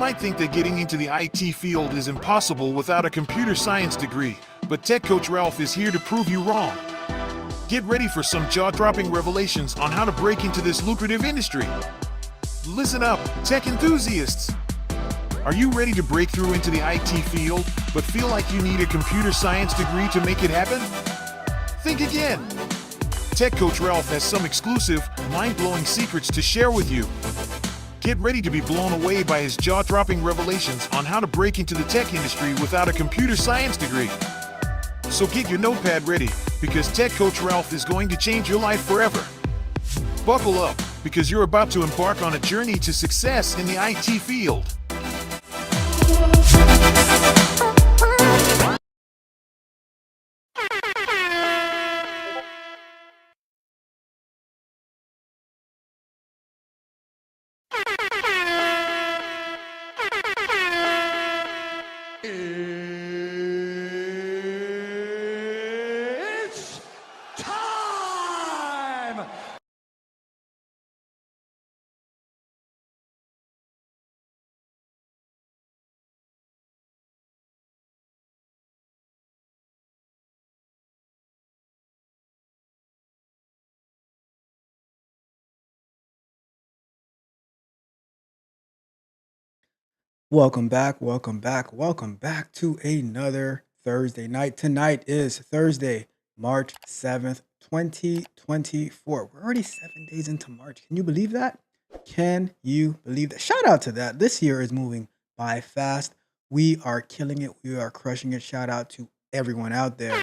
might think that getting into the IT field is impossible without a computer science degree, but Tech Coach Ralph is here to prove you wrong. Get ready for some jaw-dropping revelations on how to break into this lucrative industry. Listen up, tech enthusiasts! Are you ready to break through into the IT field, but feel like you need a computer science degree to make it happen? Think again! Tech Coach Ralph has some exclusive, mind-blowing secrets to share with you. Get ready to be blown away by his jaw-dropping revelations on how to break into the tech industry without a computer science degree. So get your notepad ready, because Tech Coach Ralph is going to change your life forever. Buckle up, because you're about to embark on a journey to success in the IT field. It's time! Welcome back to another Thursday night. Tonight is Thursday, March 7th, 2024. We're already 7 days into March. Can you believe that? Can you believe that? Shout out to that. This year is moving by fast. We are killing it. We are crushing it. Shout out to everyone out there.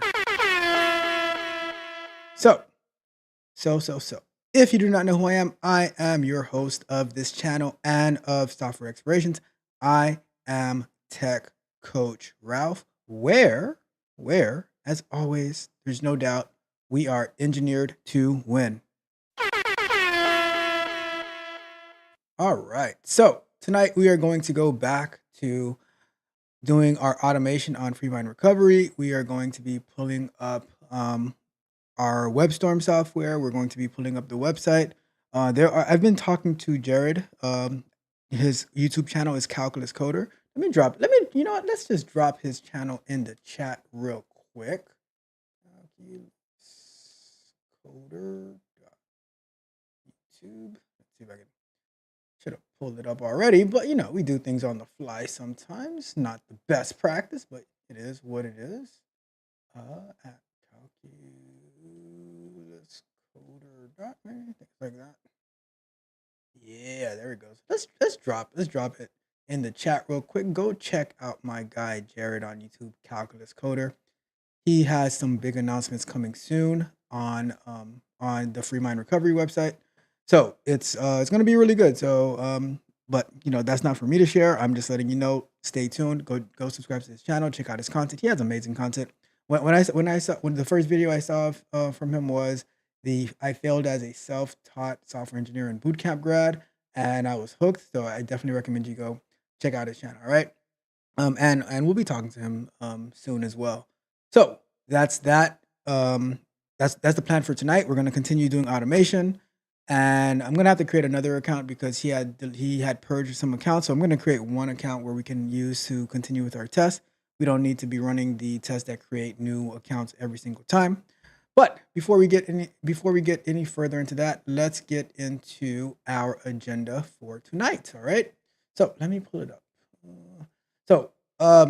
So. If you do not know who I am your host of this channel and of Software Explorations. I am Tech Coach Ralph, where, as always, there's no doubt, we are engineered to win. All right, so tonight we are going to go back to doing our automation on FreeMind Recovery. We are going to be pulling up our WebStorm software. We're going to be pulling up the website. I've been talking to Jared. His YouTube channel is Calculus Coder. You know what? Let's just drop his channel in the chat real quick. Calculus Coder. YouTube. Let's see if I can. Should have pulled it up already, but you know, we do things on the fly sometimes. Not the best practice, but it is what it is. At Calculus Coder. Things like that. Yeah, there it goes. Let's drop it in the chat real quick. Go check out my guy Jared on YouTube, Calculus Coder. He has some big announcements coming soon on the FreeMind Recovery website. So it's gonna be really good. So but you know, that's not for me to share. I'm just letting you know. Stay tuned. Go subscribe to his channel. Check out his content. He has amazing content. When the first video I saw from him was I failed as a self-taught software engineer and bootcamp grad, and I was hooked. So I definitely recommend you go check out his channel. All right, and we'll be talking to him soon as well. So that's that. That's the plan for tonight. We're gonna continue doing automation, and I'm gonna have to create another account because he had purged some accounts. So I'm gonna create one account where we can use to continue with our tests. We don't need to be running the tests that create new accounts every single time. But before we get any further into that, let's get into our agenda for tonight. All right. So let me pull it up.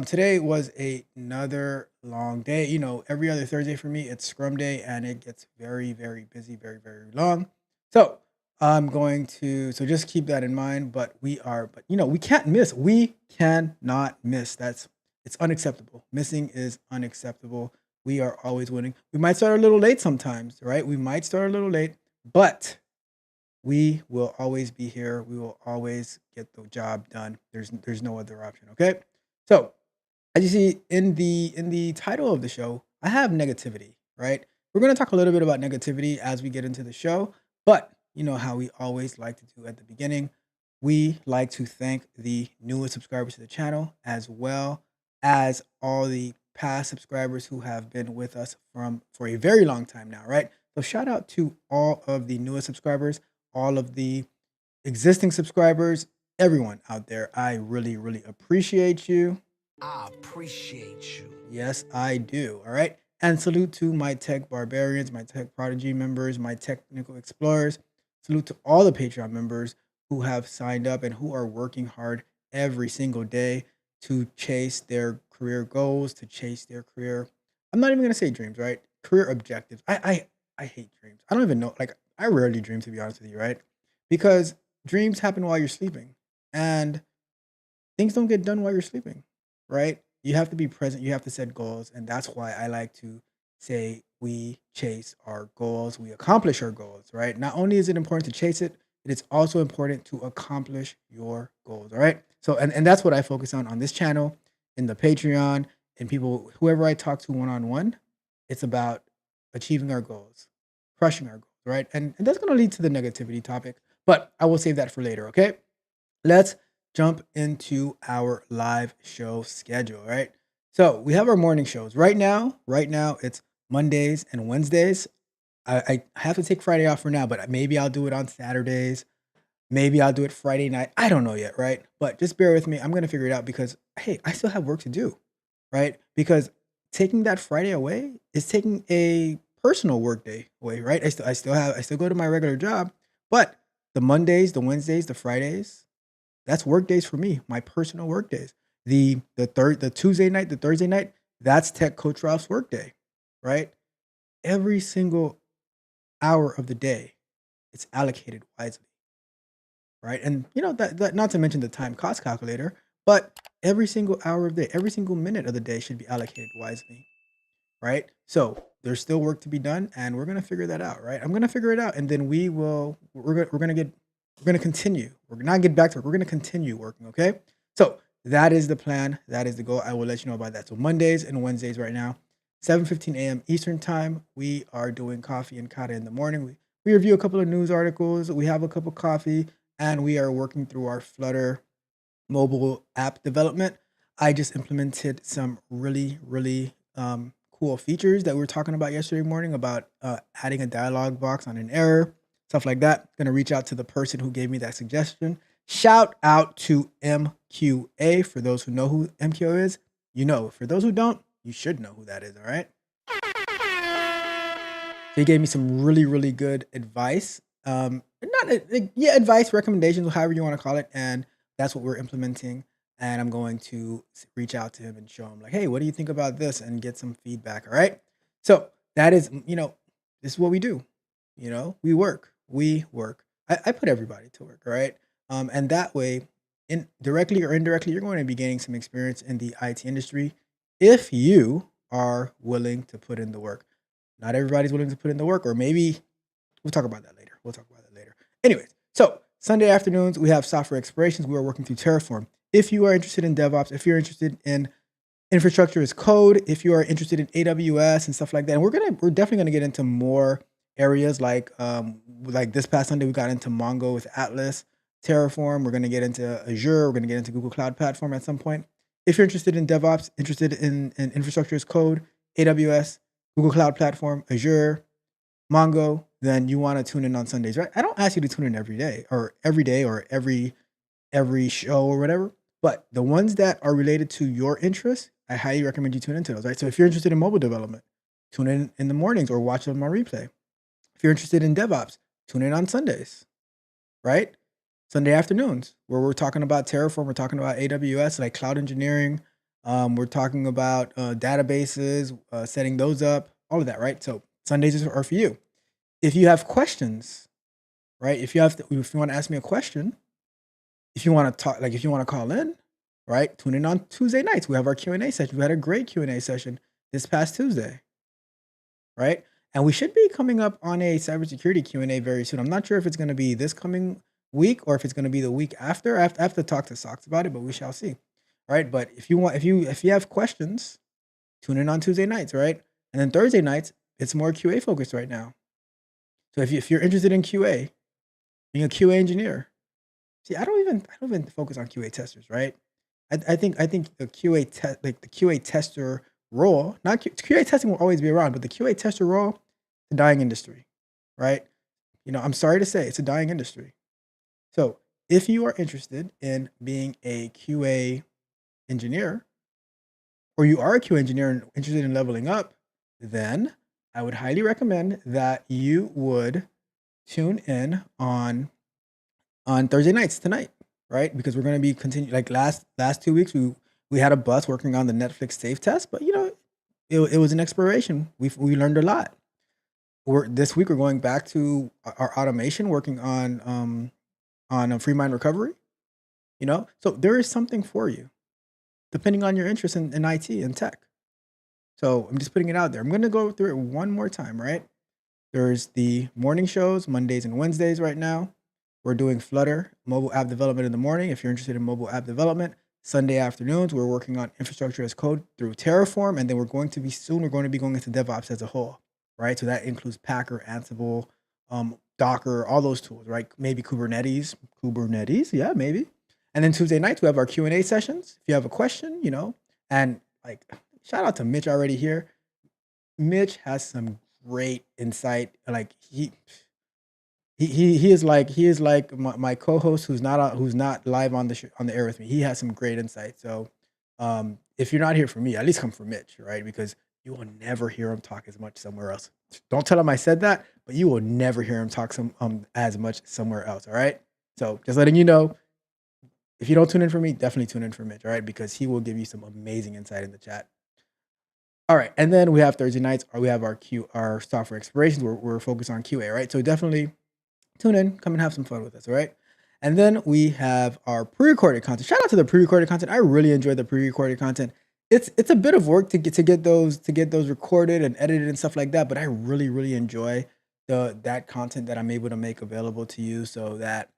Today was another long day. You know, every other Thursday for me, it's Scrum Day, and it gets very, very busy, very, very long. So I'm going to just keep that in mind. But you know, we can't miss. We cannot miss. It's unacceptable. Missing is unacceptable. We are always winning. We might start a little late sometimes, right? We might start a little late, but we will always be here. We will always get the job done. There's no other option, okay? So, as you see in the title of the show, I have negativity, right? We're going to talk a little bit about negativity as we get into the show, but you know how we always like to do at the beginning. We like to thank the newest subscribers to the channel, as well as all the past subscribers who have been with us for a very long time now, right? So shout out to all of the newest subscribers, all of the existing subscribers, everyone out there, I really, really appreciate you. I appreciate you. Yes, I do. All right. And salute to my tech barbarians, my tech prodigy members, my technical explorers. Salute to all the Patreon members who have signed up and who are working hard every single day to chase their career goals, to chase their career. I'm not even gonna say dreams, right? Career objectives. I hate dreams. I don't even know. Like I rarely dream, to be honest with you, right? Because dreams happen while you're sleeping, and things don't get done while you're sleeping, right? You have to be present, you have to set goals, and that's why I like to say we chase our goals, we accomplish our goals, right? Not only is it important to chase it, it is also important to accomplish your goals, all right? So and that's what I focus on this channel, in the Patreon, and people whoever I talk to one-on-one, it's about achieving our goals, crushing our goals, right? And that's going to lead to the negativity topic, but I will save that for later, okay? Let's jump into our live show schedule, right? So we have our morning shows right now. Right now, it's Mondays and Wednesdays. I have to take Friday off for now, but maybe I'll do it on Saturdays. Maybe I'll do it Friday night. I don't know yet, right? But just bear with me. I'm gonna figure it out because hey, I still have work to do, right? Because taking that Friday away is taking a personal work day away, right? I still go to my regular job, but the Mondays, the Wednesdays, the Fridays, that's work days for me, my personal work days. The Tuesday night, the Thursday night, that's Tech Coach Ralph's work day, right? Every single hour of the day, it's allocated wisely, right? And you know that not to mention the time cost calculator, but every single hour of the day, every single minute of the day should be allocated wisely, right? So there's still work to be done, and we're gonna figure that out, right? I'm gonna figure it out, and then we're gonna continue. We're gonna not get back to work. We're gonna continue working. Okay. So that is the plan. That is the goal. I will let you know about that. So Mondays and Wednesdays right now, 7:15 a.m. Eastern time. We are doing coffee and kata in the morning. We review a couple of news articles. We have a cup of coffee, and we are working through our Flutter mobile app development. I just implemented some really, really cool features that we were talking about yesterday morning about adding a dialog box on an error, stuff like that. Gonna reach out to the person who gave me that suggestion. Shout out to MQA. For those who know who MQA is, you know. For those who don't, you should know who that is, all right? They gave me some really, really good advice. Advice, recommendations, however you want to call it. And that's what we're implementing. And I'm going to reach out to him and show him, like, hey, what do you think about this? And get some feedback. All right. So that is, this is what we do. We work. I put everybody to work. All right. And that way, directly or indirectly, you're going to be gaining some experience in the IT industry if you are willing to put in the work. Not everybody's willing to put in the work, or maybe we'll talk about that later. Anyways, so Sunday afternoons, we have software explorations. We are working through Terraform. If you are interested in DevOps, if you're interested in infrastructure as code, if you are interested in AWS and stuff like that, and we're definitely gonna get into more areas like this past Sunday we got into Mongo with Atlas, Terraform. We're gonna get into Azure. We're gonna get into Google Cloud Platform at some point. If you're interested in DevOps, interested in infrastructure as code, AWS, Google Cloud Platform, Azure, Mongo, then you want to tune in on Sundays, right? I don't ask you to tune in every day or every show or whatever, but the ones that are related to your interests, I highly recommend you tune into those, right? So if you're interested in mobile development, tune in the mornings or watch them on replay. If you're interested in DevOps, tune in on Sundays, right? Sunday afternoons, where we're talking about Terraform, we're talking about AWS, like cloud engineering. We're talking about databases, setting those up, all of that, right? So Sundays are for you. If you have questions, right? If you want to ask me a question, if you want to talk, like if you want to call in, right? Tune in on Tuesday nights. We have our Q&A session. We had a great Q&A session this past Tuesday, right? And we should be coming up on a cybersecurity Q&A very soon. I'm not sure if it's going to be this coming week or if it's going to be the week after. I have to talk to Socks about it, but we shall see. Right? But if you have questions, tune in on Tuesday nights, right? And then Thursday nights, it's more QA focused right now. So if you're interested in QA, being a QA engineer, see, I don't even focus on QA testers, right? I think the QA tester role, QA testing will always be around, but the QA tester role, the dying industry, right? I'm sorry to say, it's a dying industry. So if you are interested in being a QA engineer, or you are a QA engineer and interested in leveling up, then I would highly recommend that you would tune in on Thursday nights tonight, right? Because we're going to be continuing. Like last 2 weeks, we had a bus working on the Netflix safe test, but it was an exploration. We learned a lot. This week we're going back to our automation, working on a free mind recovery. So there is something for you, depending on your interest in IT and tech. So I'm just putting it out there. I'm going to go through it one more time, right? There's the morning shows, Mondays and Wednesdays right now. We're doing Flutter mobile app development in the morning. If you're interested in mobile app development, Sunday afternoons, we're working on infrastructure as code through Terraform. And then we're going to be going into DevOps as a whole, right? So that includes Packer, Ansible, Docker, all those tools, right? Maybe Kubernetes, yeah, maybe. And then Tuesday nights, we have our Q&A sessions. If you have a question, and like, shout out to Mitch already here. Mitch has some great insight. Like he is like my co-host who's not live on the air with me. He has some great insight. So if you're not here for me, at least come for Mitch, right? Because you will never hear him talk as much somewhere else. Don't tell him I said that, but you will never hear him talk as much somewhere else. All right. So just letting you know, if you don't tune in for me, definitely tune in for Mitch, all right? Because he will give you some amazing insight in the chat. All right, and then we have Thursday nights, or we have our software explorations where we're focused on QA, right? So definitely tune in, come and have some fun with us, all right? And then we have our pre-recorded content. Shout out to the pre-recorded content. I really enjoy the pre-recorded content. It's a bit of work to get those recorded and edited and stuff like that, but I really enjoy that content that I'm able to make available to you, so that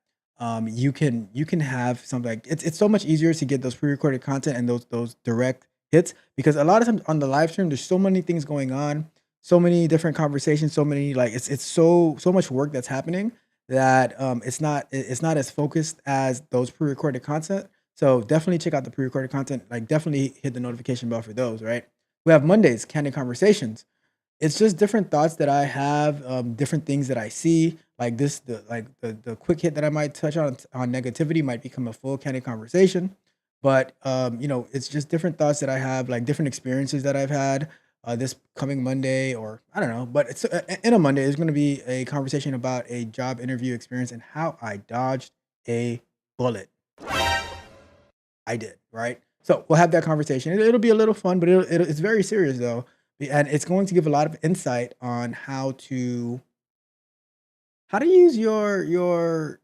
you can have something. Like it's so much easier to get those pre-recorded content and those direct hits, because a lot of times on the live stream there's so many things going on, so many different conversations, so many, like, it's so much work that's happening that it's not as focused as those pre-recorded content. So definitely check out the pre-recorded content. Like, definitely hit the notification bell for those, right? We have Mondays, Candid Conversations. It's just different thoughts that I have, different things that I see. Like the quick hit that I might touch on negativity might become a full candid conversation. But it's just different thoughts that I have, like different experiences that I've had. This coming Monday, or I don't know, but it's in a Monday, is going to be a conversation about a job interview experience and how I dodged a bullet. I did, right? So we'll have that conversation. It'll be a little fun, but it's very serious though, and it's going to give a lot of insight on how to use your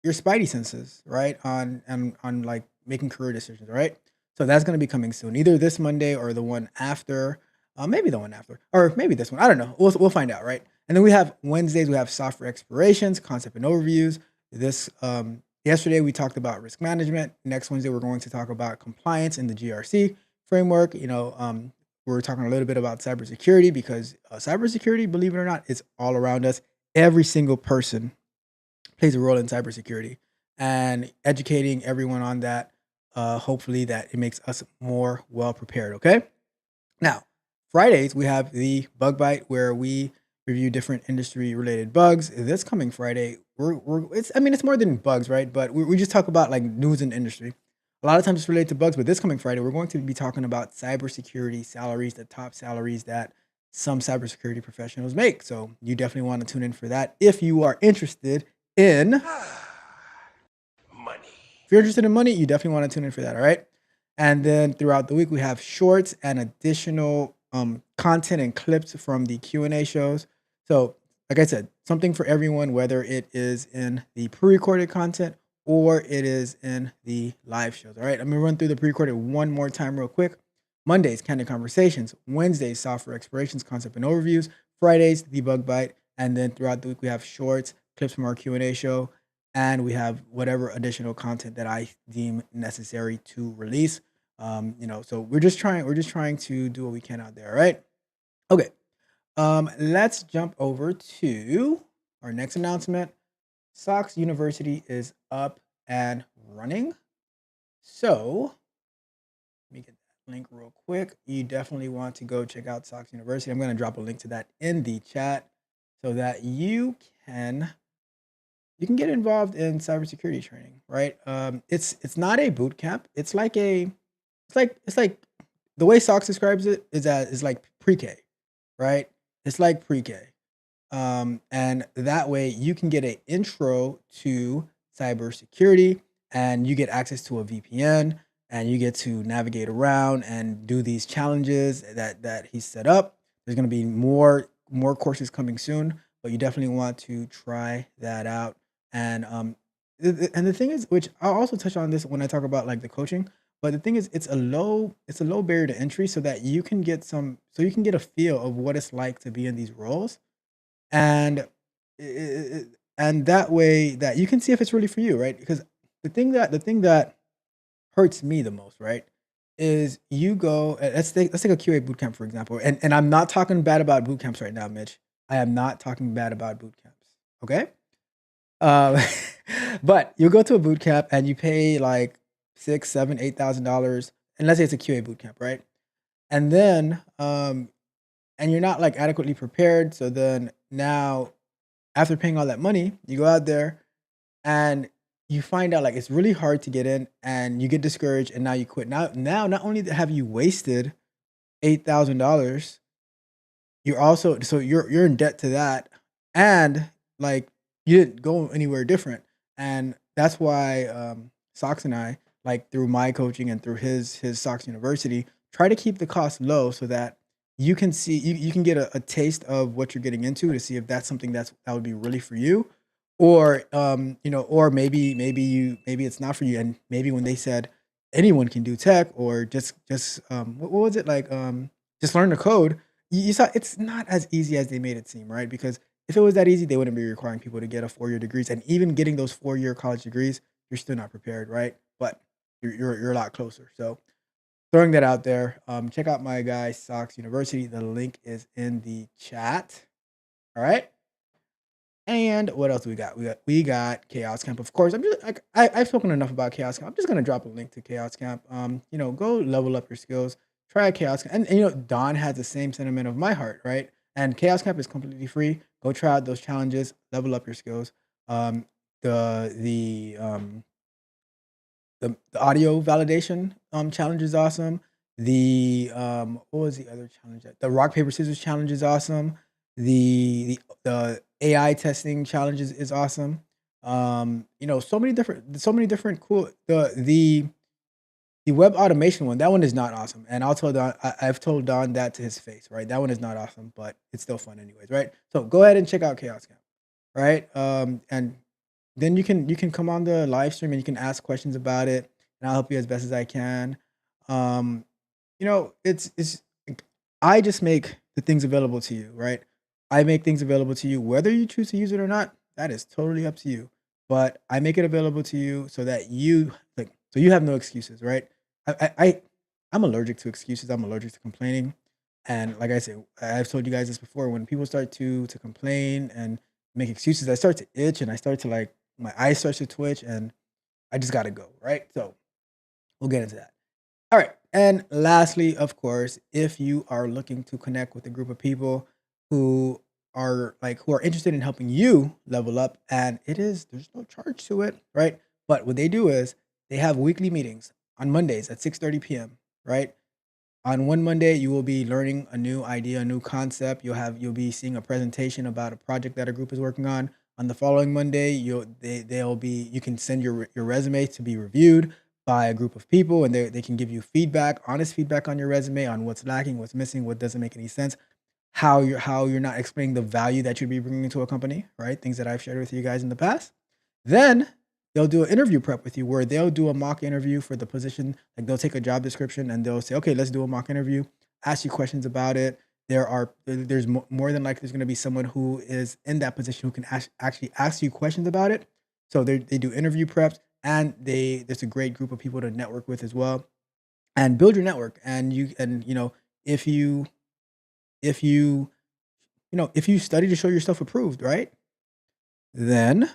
spidey senses, right? On like making career decisions, right? So that's going to be coming soon, either this Monday or the one after, maybe the one after, or maybe this one. I don't know. We'll find out, right? And then we have Wednesdays. We have software explorations, concept and overviews. This yesterday we talked about risk management. Next Wednesday we're going to talk about compliance in the GRC framework. We're talking a little bit about cybersecurity, because cybersecurity, believe it or not, is all around us. Every single person plays a role in cybersecurity, and educating everyone on that. Hopefully that it makes us more well prepared. Okay. Now, Fridays we have the Bug Bite, where we review different industry related bugs. This coming Friday, it's more than bugs, right? But we just talk about like news in industry. A lot of times it's related to bugs, but this coming Friday, we're going to be talking about cybersecurity salaries, the top salaries that some cybersecurity professionals make. So you definitely want to tune in for that if you are interested in Money. If you're interested in money, you definitely want to tune in for that, all right? And then throughout the week, we have shorts and additional content and clips from the Q&A shows. So like I said, something for everyone, whether it is in the pre-recorded content or it is in the live shows, all right? I'm going to run through the pre-recorded one more time real quick. Mondays, Candid Conversations. Wednesdays, Software Explorations, Concept and Overviews. Fridays, the Bug Bite. And then throughout the week, we have shorts, clips from our Q&A show, and we have whatever additional content that I deem necessary to release. So we're just trying to do what we can out there, all right? Okay. Let's jump over to our next announcement. Sox University is up and running. So let me get that link real quick. You definitely want to go check out Sox University. I'm going to drop a link to that in the chat so that you can you can get involved in cybersecurity training, right? It's not a boot camp. It's like the way Socks describes it is like pre-K, right? It's like pre-K. And that way you can get an intro to cybersecurity, and you get access to a VPN, and you get to navigate around and do these challenges that he's set up. There's going to be more courses coming soon, but you definitely want to try that out. And and the thing is, which I'll also touch on this when I talk about like the coaching, but the thing is, it's a low barrier to entry, so that you can get a feel of what it's like to be in these roles, and and that way that you can see if it's really for you, right? Because the thing that hurts me the most, right, is you go. Let's take a QA bootcamp for example, and I'm not talking bad about boot camps right now, Mitch. I am not talking bad about boot camps. Okay, um, but you go to a boot camp and you pay like six, seven, $8,000, and let's say it's a QA boot camp, right? And then and you're not like adequately prepared. So then now, after paying all that money, you go out there and you find out like it's really hard to get in, and you get discouraged, and now you quit. Now, not only have you wasted $8,000, you're also you're in debt to that, and like you didn't go anywhere different. And that's why Socks and I, like through my coaching and through his Socks University, try to keep the cost low, so that you can get a taste of what you're getting into, to see if that's something that would be really for you, or or maybe it's not for you, and maybe when they said anyone can do tech, or just what was it like, just learn the code, you saw it's not as easy as they made it seem, right? Because if it was that easy, they wouldn't be requiring people to get a 4-year degrees, and even getting those 4-year college degrees, you're still not prepared, right? But you're a lot closer. So throwing that out there, check out my guy Socks University. The link is in the chat. All right. And what else do we got? We got Chaos Camp, of course. I'm just like I've spoken enough about Chaos Camp. I'm just gonna drop a link to Chaos Camp. Go level up your skills. Try Chaos Camp, and Don has the same sentiment of my heart, right? And Chaos Camp is completely free. Go try out those challenges, level up your skills. Um, the audio validation challenge is awesome. The what was the other challenge? The rock paper scissors challenge is awesome. The AI testing challenge is awesome. So many different cool. The web automation one, that one is not awesome, and I'll tell Don. I've told Don that to his face, right? That one is not awesome, but it's still fun anyways, right? So go ahead and check out Chaos Camp, right? And then you can come on the live stream, and you can ask questions about it, and I'll help you as best as I can. Um, it's I just make the things available to you, right? I make things available to you, whether you choose to use it or not. That is totally up to you. But I make it available to you so that you have no excuses, right? I'm allergic to excuses. I'm allergic to complaining, and like I said, I've told you guys this before. When people start to complain and make excuses, I start to itch, and I start to like my eyes start to twitch, and I just gotta go, right? So we'll get into that. All right. And lastly, of course, if you are looking to connect with a group of people who who are interested in helping you level up, and there's no charge to it, right? But what they do is they have weekly meetings on Mondays at 6:30 p.m., right? On one Monday, you will be learning a new idea, a new concept. You'll be seeing a presentation about a project that a group is working on. On the following Monday, you can send your resume to be reviewed by a group of people, and they can give you feedback, honest feedback on your resume, on what's lacking, what's missing, what doesn't make any sense, how you're not explaining the value that you'd be bringing into a company, right? Things that I've shared with you guys in the past. Then they'll do an interview prep with you, where they'll do a mock interview for the position. Like they'll take a job description and they'll say, okay, let's do a mock interview, ask you questions about it. More than likely there's going to be someone who is in that position who can actually ask you questions about it. So they do interview preps, and there's a great group of people to network with as well, and build your network. And if you if you study to show yourself approved, right, then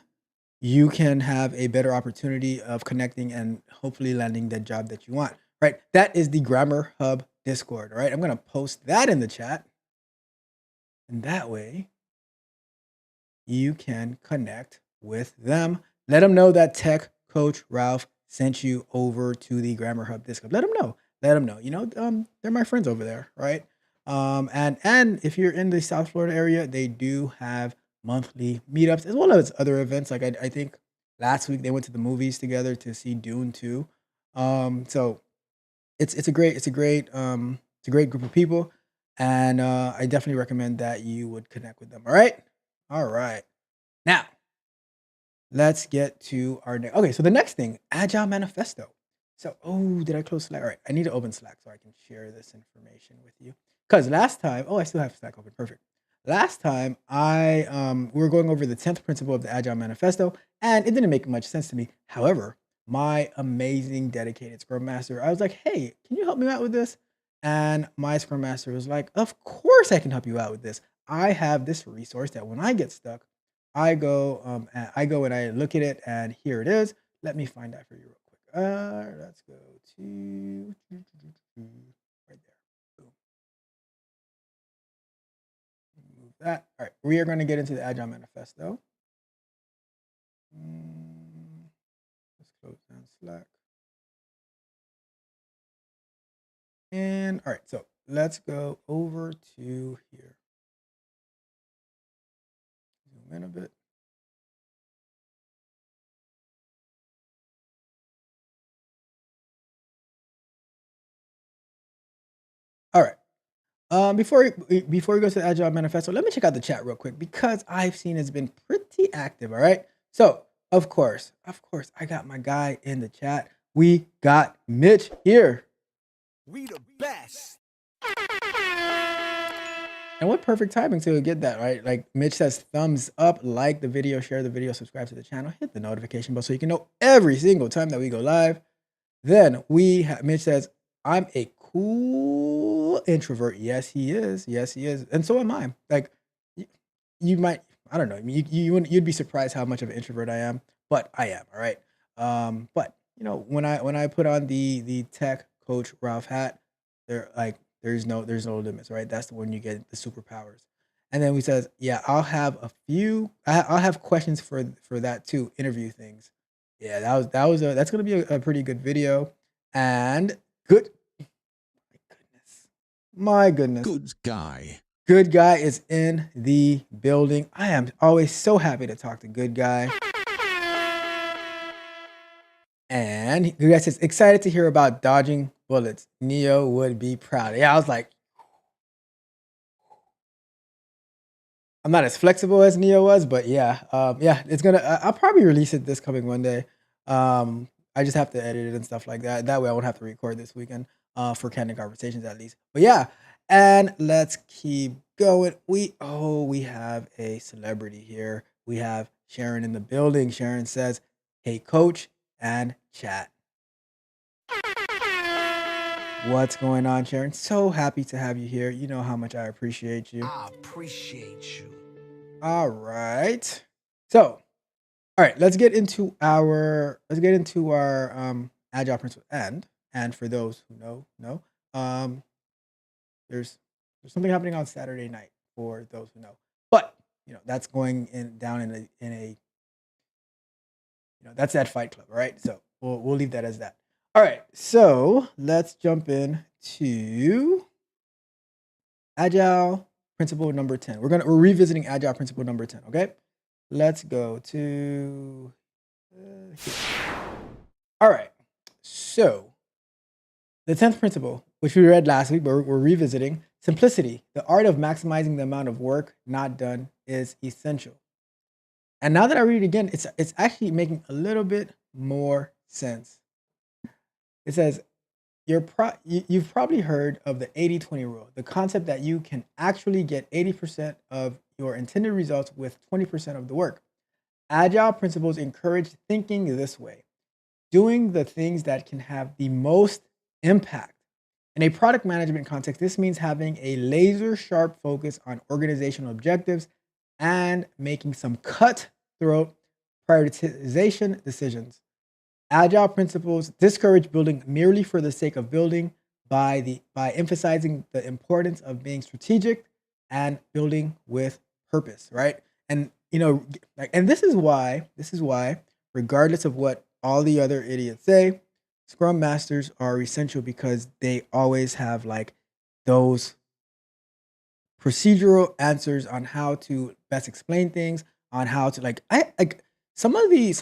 you can have a better opportunity of connecting and hopefully landing that job that you want, right? That is the Grammar Hub Discord, right? I'm going to post that in the chat, and that way you can connect with them. Let them know that Tech Coach Ralph sent you over to the Grammar Hub Discord. Let them know. Let them know. They're my friends over there, right? And if you're in the South Florida area, they do have monthly meetups as well as other events. Like I think last week they went to the movies together to see Dune 2. So it's a great group of people, and I definitely recommend that you would connect with them. All right. Now let's get to our next. Okay, so the next thing, Agile Manifesto. So, did I close Slack? All right, I need to open Slack so I can share this information with you. Because last time, I still have Slack open. Perfect. Last time, we were going over the 10th principle of the Agile Manifesto, and it didn't make much sense to me. However, my amazing dedicated Scrum Master, I was like, "Hey, can you help me out with this?" And my Scrum Master was like, "Of course, I can help you out with this. I have this resource that when I get stuck, I go and I look at it, and here it is. Let me find that for you real quick. Let's go to right there. Boom. Move that. All right, we are going to get into the Agile Manifesto. Let's close down Slack. And all right, so let's go over to here. Zoom in a bit. All right. Before we go to the Agile Manifesto, let me check out the chat real quick because I've seen it's been pretty active. All right. So of course, I got my guy in the chat. We got Mitch here. We the best. And what perfect timing to get that, right? Like Mitch says, thumbs up, like the video, share the video, subscribe to the channel, hit the notification bell so you can know every single time that we go live. Then Mitch says, I'm a cool introvert. Yes, he is. Yes, he is. And so am I. Like you might, I don't know. You'd be surprised how much of an introvert I am, but I am. All right. But when I put on the Tech Coach Ralph hat, there's no limits, right? That's the one you get the superpowers. And then he says, yeah, I'll have I'll have questions for that too. Interview things. Yeah, that's gonna be a pretty good video. And good, my goodness, good guy is in the building. I am always so happy to talk to good guy. And good guy says, excited to hear about dodging bullets. Neo would be proud. Yeah, I was like, I'm not as flexible as Neo was, but yeah, it's gonna. I'll probably release it this coming Monday. I just have to edit it and stuff like that. That way, I won't have to record this weekend for Candid Conversations at least. But yeah, and let's keep going. We have a celebrity here. We have Sharon in the building. Sharon says, "Hey, coach and chat." What's going on, Sharon? So happy to have you here. You know how much I appreciate you. I appreciate you. All right. So, all right, let's get into our agile principle. And for those who know, there's something happening on Saturday night for those who know. But that's going down in a that's that Fight Club, all right? So we'll leave that as that. All right, so let's jump in to Agile principle number 10. We're revisiting Agile principle number 10, okay? Let's go to here. All right, so the 10th principle, which we read last week, but we're revisiting, simplicity. The art of maximizing the amount of work not done is essential. And now that I read it again, it's actually making a little bit more sense. It says, you've probably heard of the 80-20 rule, the concept that you can actually get 80% of your intended results with 20% of the work. Agile principles encourage thinking this way, doing the things that can have the most impact. In a product management context, this means having a laser-sharp focus on organizational objectives and making some cutthroat prioritization decisions. Agile principles discourage building merely for the sake of building by emphasizing the importance of being strategic and building with purpose, right? And like, and this is why, regardless of what all the other idiots say, Scrum Masters are essential because they always have like those procedural answers on how to best explain things, on how to like some of the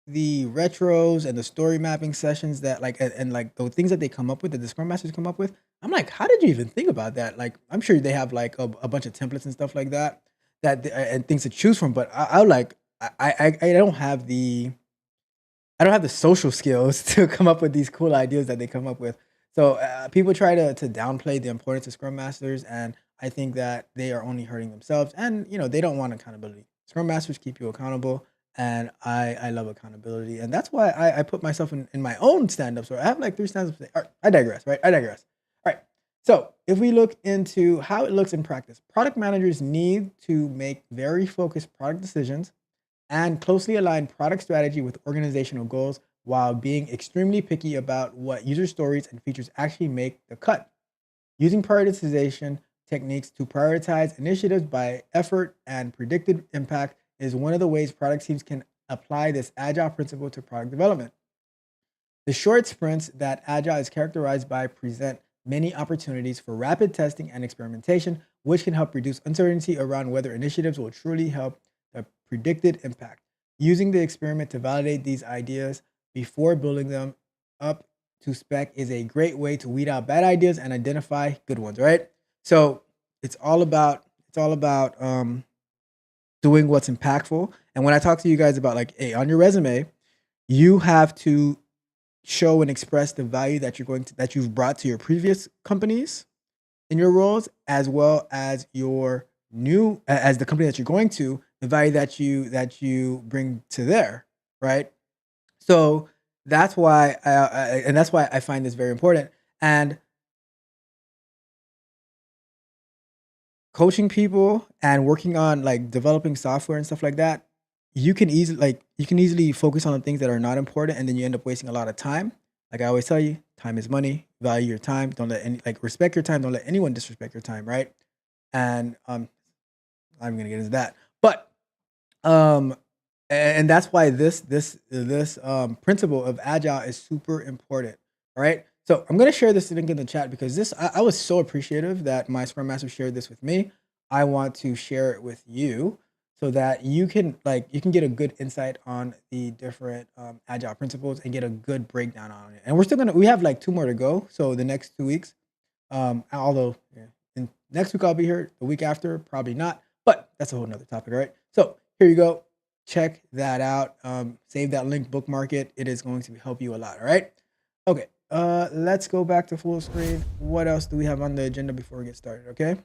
retros and the story mapping sessions that like and like the things that they come up with, that the Scrum Masters come up with. I'm like, how did you even think about that? Like, I'm sure they have like a bunch of templates and stuff like that, and things to choose from. But I like I don't have the social skills to come up with these cool ideas that they come up with. So people try to downplay the importance of Scrum Masters, and I think that they are only hurting themselves. And they don't want accountability. Scrum Masters keep you accountable, and I love accountability, and that's why I put myself in my own stand-ups. Where I have like 3 stand-ups. All right, I digress. Right, I digress. All right. So if we look into how it looks in practice, product managers need to make very focused product decisions and closely align product strategy with organizational goals while being extremely picky about what user stories and features actually make the cut. Using prioritization techniques to prioritize initiatives by effort and predicted impact is one of the ways product teams can apply this agile principle to product development. The short sprints that agile is characterized by present many opportunities for rapid testing and experimentation, which can help reduce uncertainty around whether initiatives will truly help the predicted impact. Using the experiment to validate these ideas before building them up to spec is a great way to weed out bad ideas and identify good ones, right? So it's all about doing what's impactful. And when I talk to you guys about like, hey, on your resume, you have to show and express the value that you've brought to your previous companies in your roles, as well as your new as the company that you're going to, the value that you bring to there, right? So that's why I find this very important. And coaching people and working on like developing software and stuff like that, you can easily focus on the things that are not important, and then you end up wasting a lot of time. Like I always tell you, time is money. Value your time. Don't let any like respect your time. Don't let anyone disrespect your time, right? And I'm gonna get into that, but um, and that's why this principle of agile is super important. All right. So I'm gonna share this link in the chat because I was so appreciative that my Scrum Master shared this with me. I want to share it with you so that you can get a good insight on the different agile principles and get a good breakdown on it. And we have like 2 more to go. So the next 2 weeks, although yeah, next week I'll be here. The week after, probably not. But that's a whole nother topic, all right? So here you go. Check that out. Save that link, bookmark it. It is going to help you a lot, all right? Okay, let's go back to full screen. What else do we have on the agenda before we get started, okay?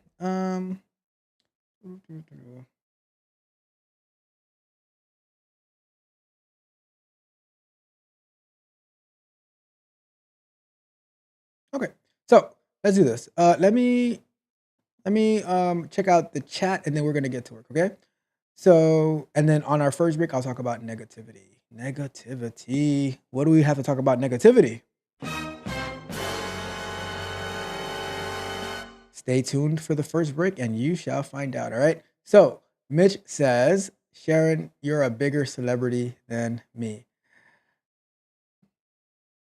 Okay, so let's do this. Let me check out the chat, and then we're gonna get to work, okay? So, and then on our first break, I'll talk about negativity. Negativity. What do we have to talk about negativity? Stay tuned for the first break and you shall find out. All right. So, Mitch says, Sharon, you're a bigger celebrity than me.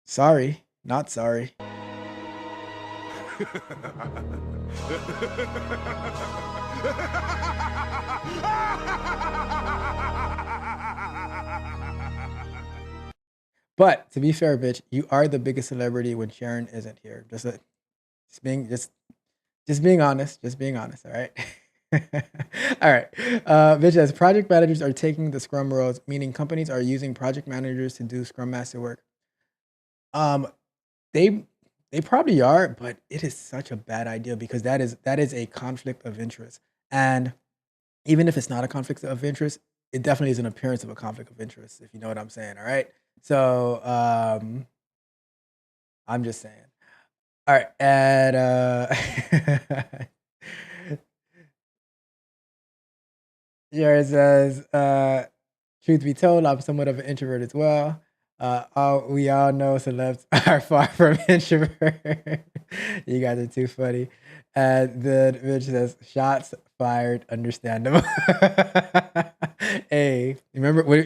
Sorry, not sorry. But to be fair, bitch, you are the biggest celebrity when Sharon isn't here. Just being honest. Just being honest. All right. All right. Bitch, as project managers are taking the Scrum roles, meaning companies are using project managers to do Scrum Master work. They they probably are, but it is such a bad idea because that is a conflict of interest. And even if it's not a conflict of interest, it definitely is an appearance of a conflict of interest, if you know what I'm saying. All right. So I'm just saying. All right. And Jared says, truth be told, I'm somewhat of an introvert as well. We all know celebs are far from introvert. You guys are too funny. And then Mitch says, "Shots fired, understandable." Hey, remember when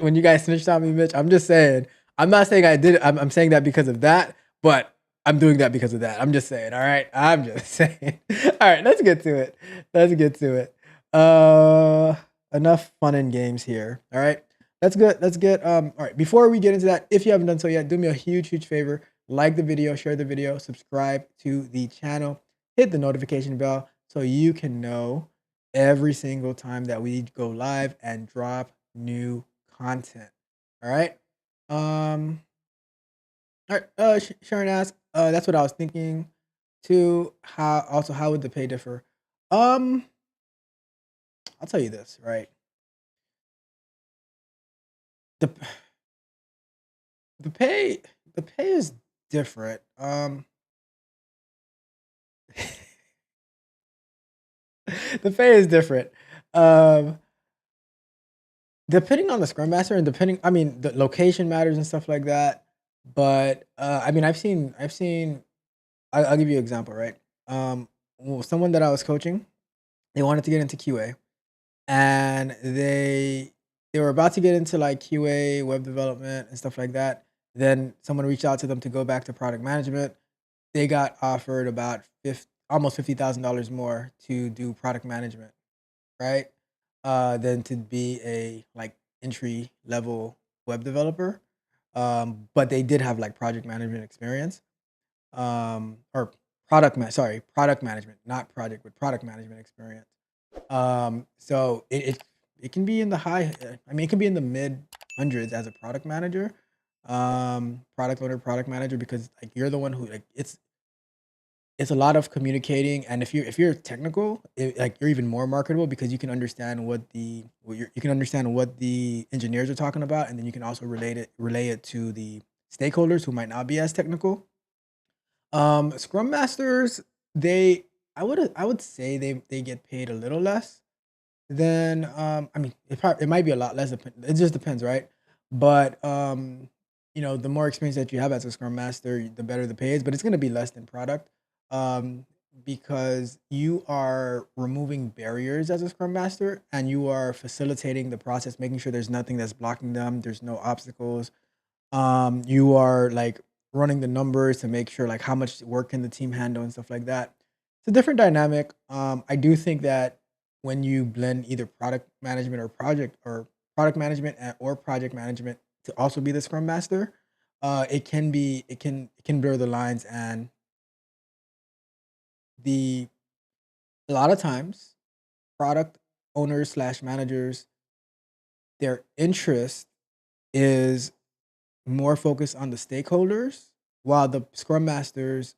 when you guys snitched on me, Mitch? I'm just saying. I'm not saying I did it. I'm saying that because of that, but I'm doing that because of that. I'm just saying. All right. I'm just saying. All right. Let's get to it. Let's get to it. Enough fun and games here. All right. That's good. Let's get all right. Before we get into that, if you haven't done so yet, do me a huge favor. Like the video, share the video, subscribe to the channel, hit the notification bell so you can know every single time that we go live and drop new content. All right. All right. Sharon asked, that's what I was thinking too. How would the pay differ? Um, I'll tell you this, right? The the pay the pay is different. The pay is different. Um, Depending on the scrum master and I mean, the location matters and stuff like that. But I mean, I'll give you an example, right? Well, someone that I was coaching, they wanted to get into QA, and they were about to get into like QA, web development, and stuff like that. Then someone reached out to them to go back to product management. They got offered about almost $50,000 more to do product management, right? Than to be a like entry level web developer. But they did have like project management experience, or product management, not project, but product management experience. So it can be in the high. I mean, it can be in the mid hundreds as a product manager, product owner, product manager, because like you're the one who like it's a lot of communicating, and if you're technical, like you're even more marketable because you can understand you can understand what the engineers are talking about, and then you can also relay it to the stakeholders who might not be as technical. Scrum masters, they I would say they get paid a little less than I mean it might be a lot less. It just depends, right? But the more experience that you have as a scrum master, the better the pay is. But it's gonna be less than product, um, because you are removing barriers as a scrum master and you are facilitating the process, making sure there's nothing that's blocking them. There's no obstacles. You are like running the numbers to make sure like how much work can the team handle and stuff like that. It's a different dynamic. I do think that when you blend either product management or product management or project management to also be the scrum master, it can blur the lines, and the a lot of times product owners slash managers, their interest is more focused on the stakeholders, while the scrum master's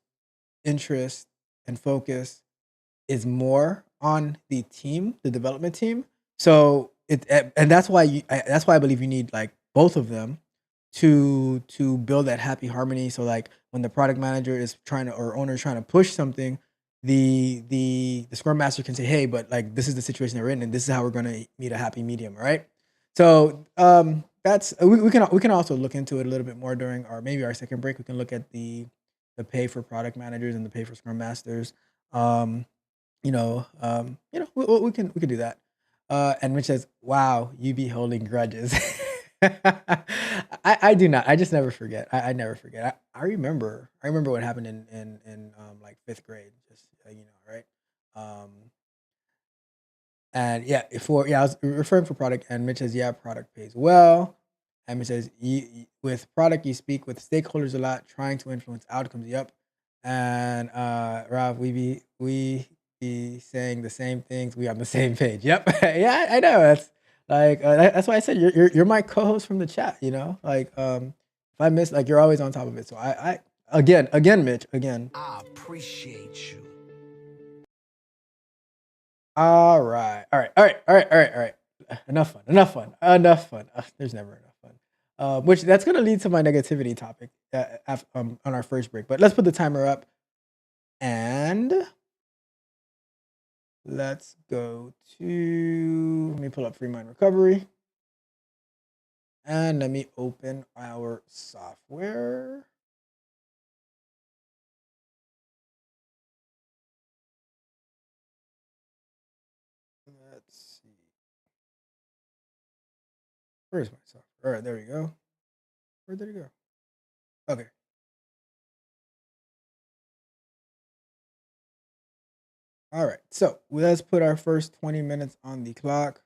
interest and focus is more on the team, the development team. So and that's why I believe you need like both of them to build that happy harmony. So like when the product manager is trying to or owner is trying to push something, the scrum master can say, hey, but like this is the situation they're in, and this is how we're gonna meet a happy medium, right? So that's we can also look into it a little bit more during maybe our second break. We can look at the pay for product managers and the pay for scrum masters. Um, we can do that. And Mitch says, "Wow, you be holding grudges." I do not. I just never forget. I never forget. I remember. I remember what happened in like fifth grade. Just right. Um, and yeah, I was referring for product, and Mitch says, "Yeah, product pays well." And Mitch says, "With product, you speak with stakeholders a lot, trying to influence outcomes." Yep. And Rob, we be saying the same things. We on the same page. Yep. Yeah, I know. That's like that's why I said you're my co-host from the chat. Like if I miss, like you're always on top of it. So I again, Mitch, again. I appreciate you. All right. All right. All right. All right. All right. All right. Enough fun. Enough fun. Enough fun. There's never enough fun. Which that's gonna lead to my negativity topic on our first break. But let's put the timer up and let's go to. Let me pull up Free Mind Recovery. And let me open our software. Let's see. Where's my software? All right, there we go. Where did it go? Okay. All right, so let's put our first 20 minutes on the clock.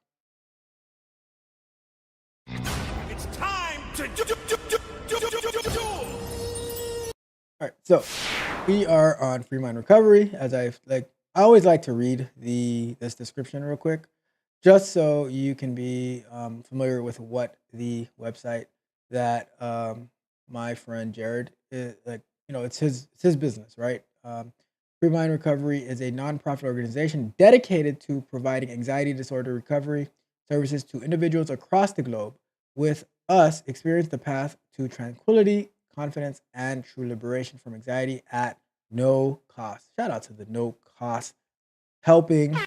It's time to do. All right, so we are on Free Mind Recovery. As I always like to read this description real quick, just so you can be familiar with what the website that my friend Jared is like. It's his business, right? Free Mind Recovery is a nonprofit organization dedicated to providing anxiety disorder recovery services to individuals across the globe. With us, experience the path to tranquility, confidence, and true liberation from anxiety at no cost. Shout out to the no cost helping.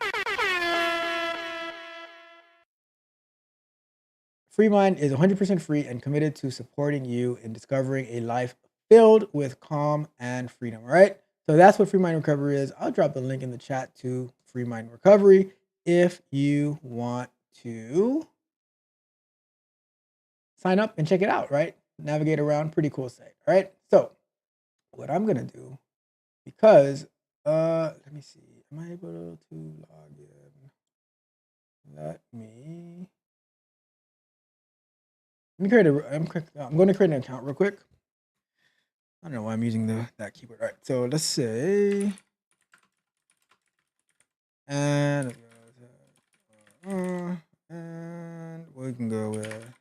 Free Mind is 100% free and committed to supporting you in discovering a life filled with calm and freedom. All right. So that's what Free Mind Recovery is. I'll drop the link in the chat to Free Mind Recovery if you want to sign up and check it out, right? Navigate around, pretty cool site. All right. So what I'm gonna do, because let me see, am I able to log in? Let me create I'm going to create an account real quick. I don't know why I'm using that keyboard. All right, so let's say, and we can go with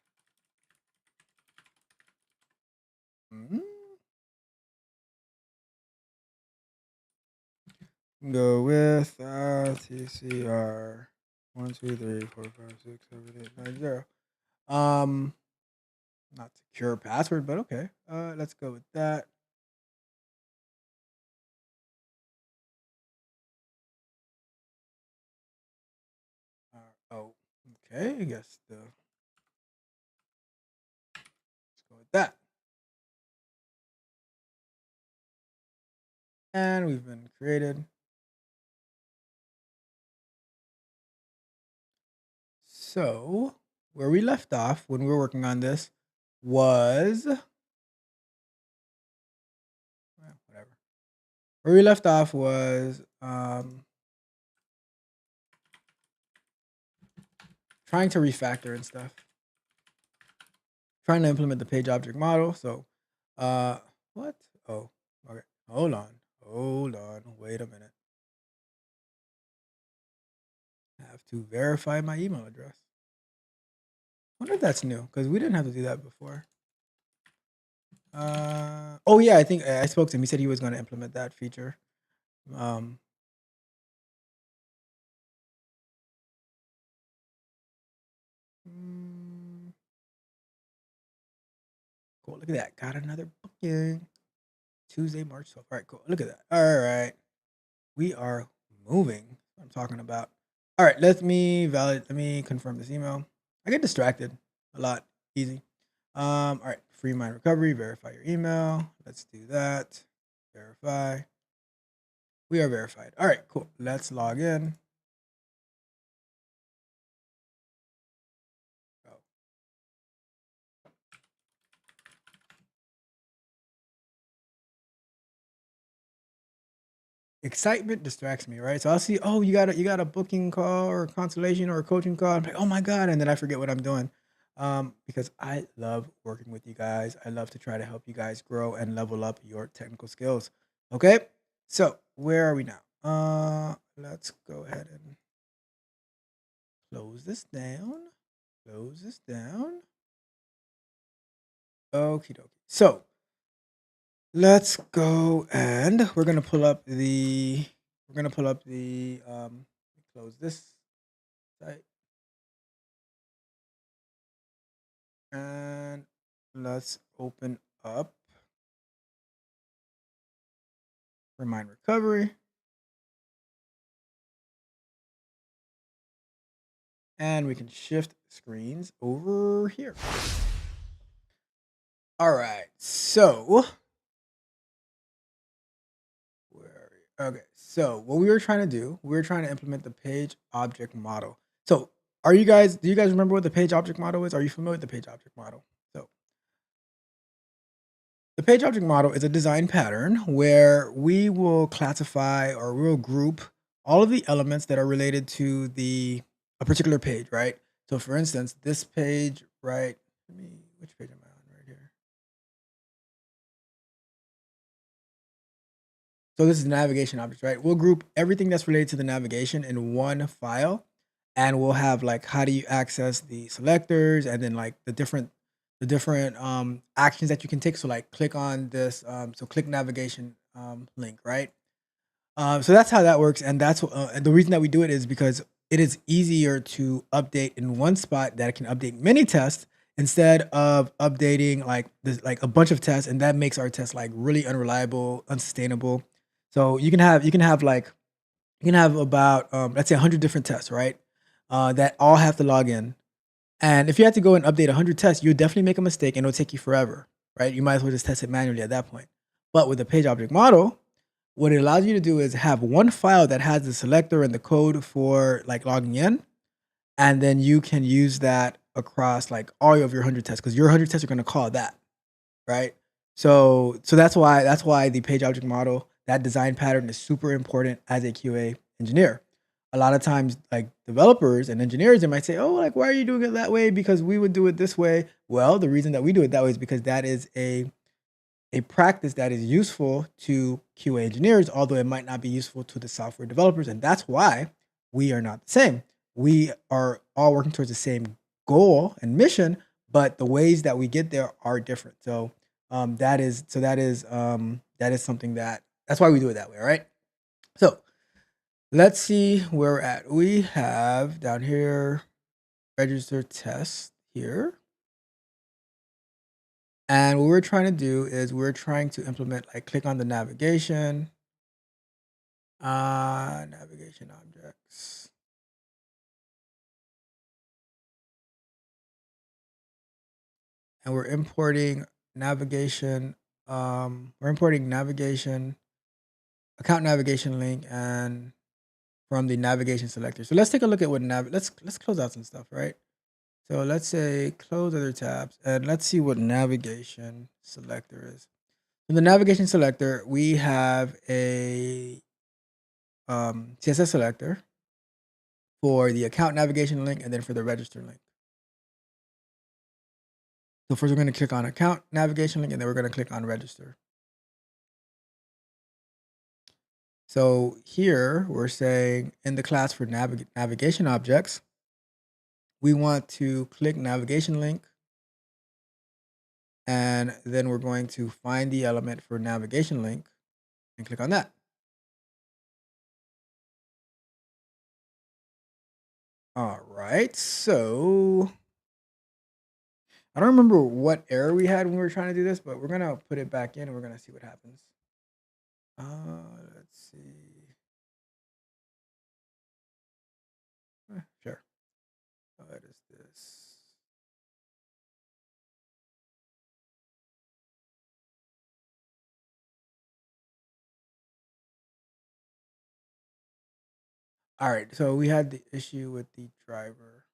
TCR 1 2 3 4 5 6 7 8 9 0. Not secure password, but okay. Let's go with that. Oh, okay. I guess let's go with that. And we've been created. So where we left off when we were working on this was whatever. Where we left off was trying to refactor and stuff. Trying to implement the page object model. So what? Oh, okay. Hold on. Wait a minute. I have to verify my email address. I wonder if that's new, because we didn't have to do that before. Oh yeah, I think I spoke to him. He said he was going to implement that feature. Cool. Look at that. Got another booking. Tuesday, March 12th. All right, cool. Look at that. All right. We are moving. I'm talking about. All right, let me confirm this email. I get distracted a lot. Easy. All right, Free Mind Recovery, verify your email. Let's do that. Verify. We are verified. All right, cool. Let's log in. Oh. Excitement distracts me, right? So I'll see, oh, you got a booking call or a consultation or a coaching call. I'm like, oh my God. And then I forget what I'm doing. Because I love working with you guys. I love to try to help you guys grow and level up your technical skills. Okay. So where are we now? Let's go ahead and close this down. Okie dokie. So let's go and we're gonna pull up the close this site and let's open up Remind Recovery. And we can shift screens over here. All right. So, okay. So what we were trying to do, we were trying to implement the page object model. So do you guys remember what the page object model is? Are you familiar with the page object model? So the page object model is a design pattern where we will classify or we'll group all of the elements that are related to a particular page, right? So for instance, this page, right? Which page am I on right here? So this is navigation objects, right? We'll group everything that's related to the navigation in one file, and we'll have like how do you access the selectors, and then like the different actions that you can take. So like click on this, so click navigation link, right? So that's how that works, and and the reason that we do it is because it is easier to update in one spot that it can update many tests instead of updating like this like a bunch of tests, and that makes our test like really unreliable, unsustainable. So you can have about let's say 100 different tests, right? That all have to log in, and if you had to go and update 100 tests, you would definitely make a mistake, and it'll take you forever, right? You might as well just test it manually at that point. But with the page object model, what it allows you to do is have one file that has the selector and the code for like logging in, and then you can use that across like all of your 100 tests because your 100 tests are going to call that, right? So that's why the page object model, that design pattern is super important as a QA engineer. A lot of times, like developers and engineers, they might say, "Oh, like why are you doing it that way? Because we would do it this way." Well, the reason that we do it that way is because that is a practice that is useful to QA engineers, although it might not be useful to the software developers. And that's why we are not the same. We are all working towards the same goal and mission, but the ways that we get there are different. So that is something that's why we do it that way. All right. So let's see where we're at. We have down here register test here. And what we're trying to do is we're trying to implement like click on the navigation objects. And we're importing navigation, account navigation link and from the navigation selector. So let's take a look at what let's close out some stuff, right? So let's say close other tabs and let's see what navigation selector is. In the navigation selector, we have a CSS selector for the account navigation link and then for the register link. So first we're going to click on account navigation link and then we're going to click on register. So here we're saying in the class for navigation objects, we want to click navigation link and then we're going to find the element for navigation link and click on that. All right, so I don't remember what error we had when we were trying to do this, but we're gonna put it back in and we're gonna see what happens. Let's see. Sure. What is this? All right, so we had the issue with the driver.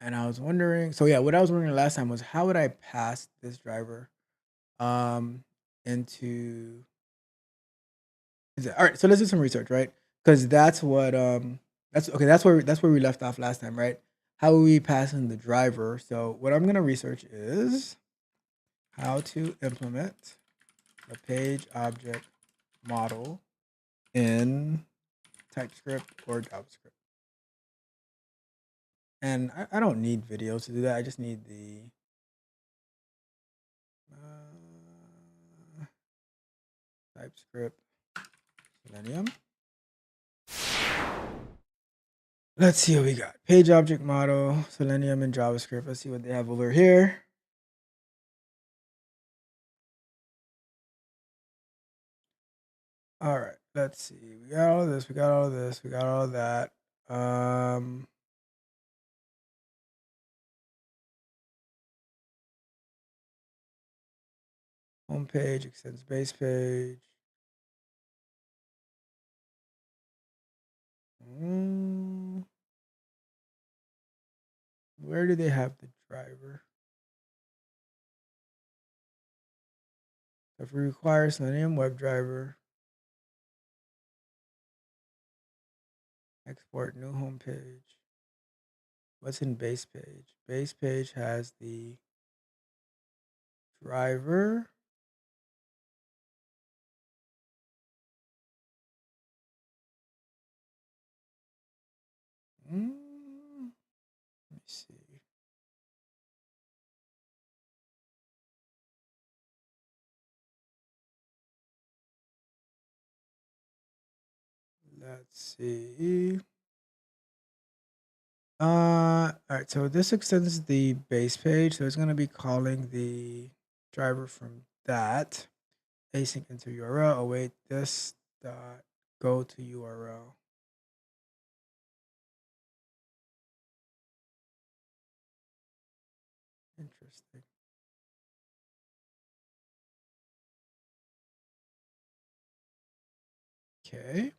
And I was wondering, so yeah, what I was wondering last time was how would I pass this driver um into all right, so let's do some research, right? Because that's what that's okay, that's where we left off last time, right? How are we passing the driver? So what I'm gonna research is how to implement a page object model in TypeScript or JavaScript. And I don't need videos to do that. I just need the TypeScript Selenium. Let's see what we got. Page object model, Selenium and JavaScript. Let's see what they have over here. All right, let's see. We got all of this, we got all of this, we got all of that. Home page extends base page. Where do they have the driver? If we require Selenium WebDriver, export new home page. What's in base page? Base page has the driver. Let me see. Let's see. All right, so this extends the base page, so it's going to be calling the driver from that async into URL. Await this dot go to URL. Interesting. Okay.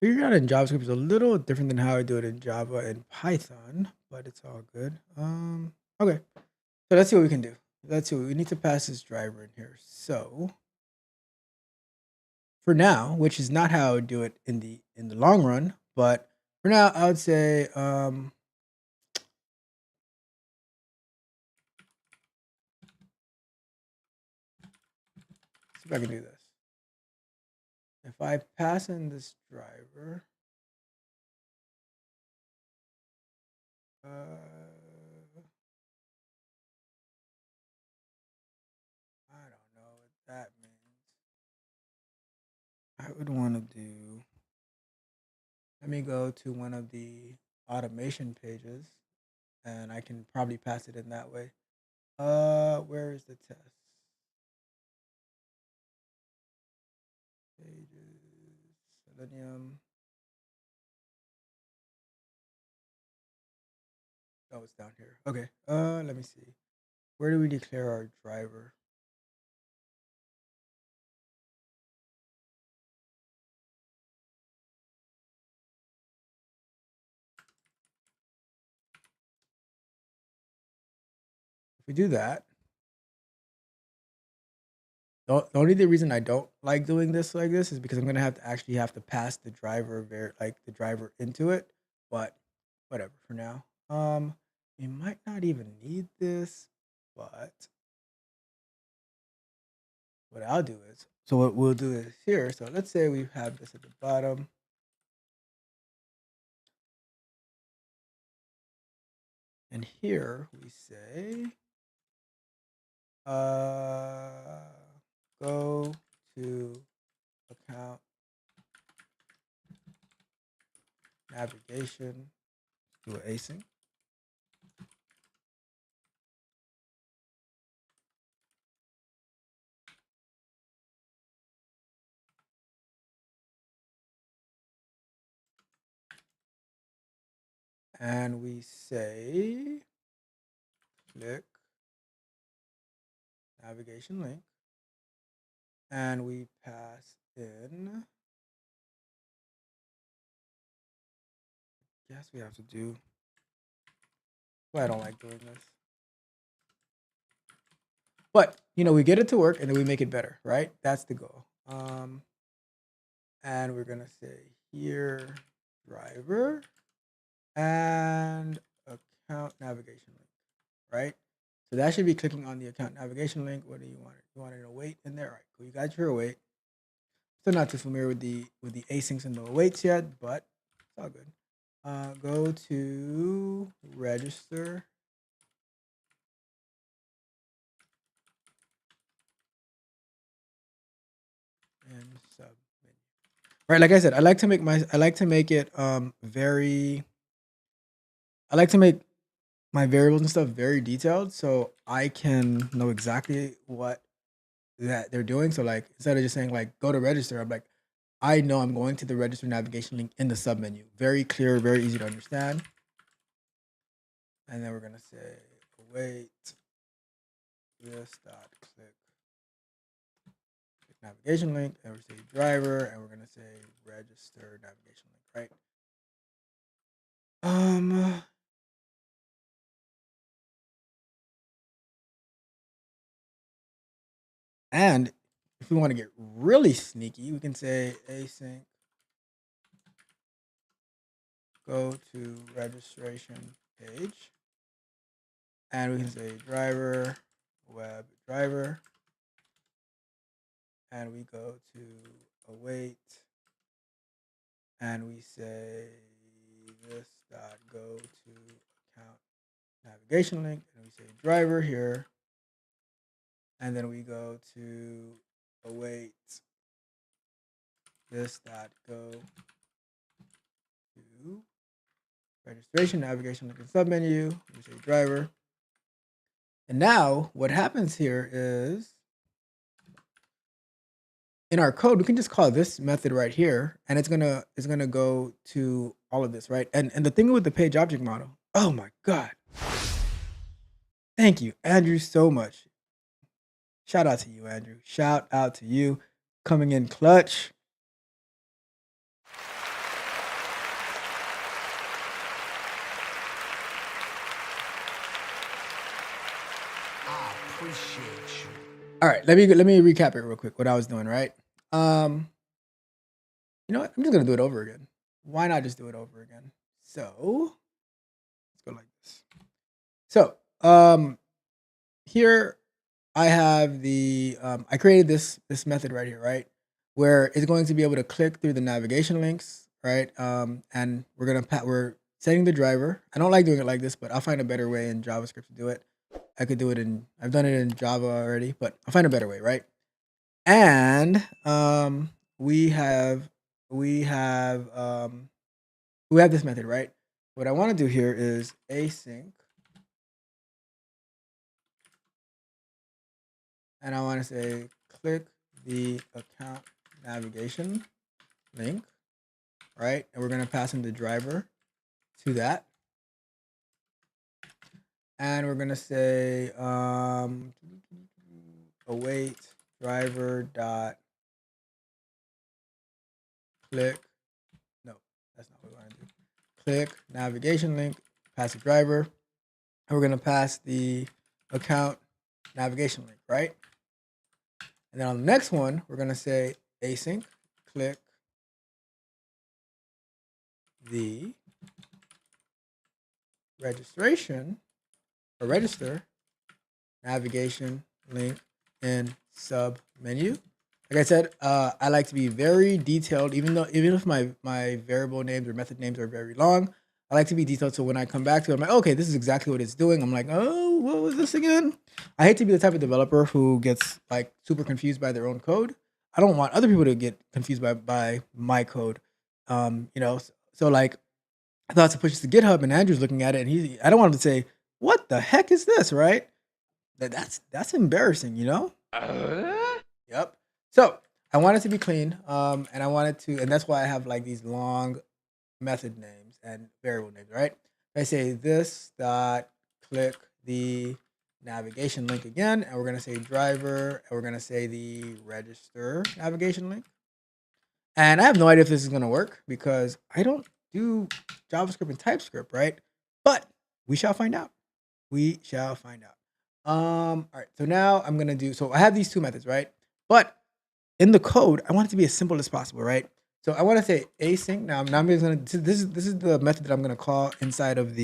Figuring out in JavaScript is a little different than how I do it in Java and Python, but it's all good. Okay. So let's see what we can do. Let's see. We need to pass this driver in here. So for now, which is not how I would do it in the long run, but for now, I would say see if I can do this. If I pass in this driver, I don't know what that means. I would want to do, let me go to one of the automation pages and I can probably pass it in that way. Where is the test? Pages, Selenium. Oh, it's down here. Okay. Let me see. Where do we declare our driver? If we do that, the only reason I don't like doing this like this is because I'm gonna have to pass the driver the driver into it. But whatever for now. We might not even need this, but what I'll do is, so what we'll do is here. So let's say we have this at the bottom. And here we say, go to account navigation, do an async. And we say, click navigation link. And we pass in, guess we have to do, well, I don't like doing this. But, we get it to work and then we make it better, right? That's the goal. And we're going to say here, driver, and account navigation link, right? So that should be clicking on the account navigation link. What do you want? You want it to await in there? All right, cool. You got your await. Still not too familiar with the asyncs and the awaits yet, but it's all good. Go to register. And sub menu. Right, like I said, I like to make it I like to make my variables and stuff very detailed so I can know exactly what that they're doing. So like instead of just saying like go to register, I'm like, I know I'm going to the register navigation link in the sub menu. Very clear, very easy to understand. And then we're going to say await this dot click navigation link, and we say driver, and we're going to say register navigation link, right? And if we want to get really sneaky, we can say async go to registration page, and we can say driver web driver, and we go to await, and we say this dot go to account navigation link, and we say driver here, and then we go to await this dot go to registration navigation link in submenu. We say driver, and now what happens here is in our code we can just call this method right here, and it's gonna go to all of this, right? And the thing with the page object model, oh my god, thank you Andrew so much. Shout out to you, Andrew. Shout out to you, coming in clutch. I appreciate you. All right, let me recap it real quick. What I was doing, right? You know what? I'm just gonna do it over again. Why not just do it over again? So let's go like this. So here I have the I created this method right here, right? Where it's going to be able to click through the navigation links, right? And we're setting the driver. I don't like doing it like this, but I'll find a better way in JavaScript to do it. I could do it I've done it in Java already, but I'll find a better way, right? And we have this method, right? What I want to do here is async, and I want to say click the account navigation link, right? And we're going to pass in the driver to that, and we're going to say await driver dot click. No, that's not what we want to do. Click navigation link, pass the driver, and we're going to pass the account navigation link, right? And then on the next one, we're going to say async click the registration or register navigation link in sub menu. Like I said, I like to be very detailed, even if my variable names or method names are very long. I like to be detailed, so when I come back to it, I'm like, okay, this is exactly what it's doing. I'm like, oh, what was this again? I hate to be the type of developer who gets like super confused by their own code. I don't want other people to get confused by my code. You know, so like I thought to push this to GitHub, and Andrew's looking at it, and I don't want him to say, what the heck is this, right? That's embarrassing, you know? Yep. So I want it to be clean, and and that's why I have like these long method names and variable names, right? I say this dot click the navigation link again, and we're gonna say driver, and we're gonna say the register navigation link. And I have no idea if this is gonna work because I don't do JavaScript and TypeScript, right? But we shall find out. We shall find out. All right. So now I'm gonna do. So I have these two methods, right? But in the code, I want it to be as simple as possible, right? So I want to say async. Now I'm just gonna. This is the method that I'm gonna call inside of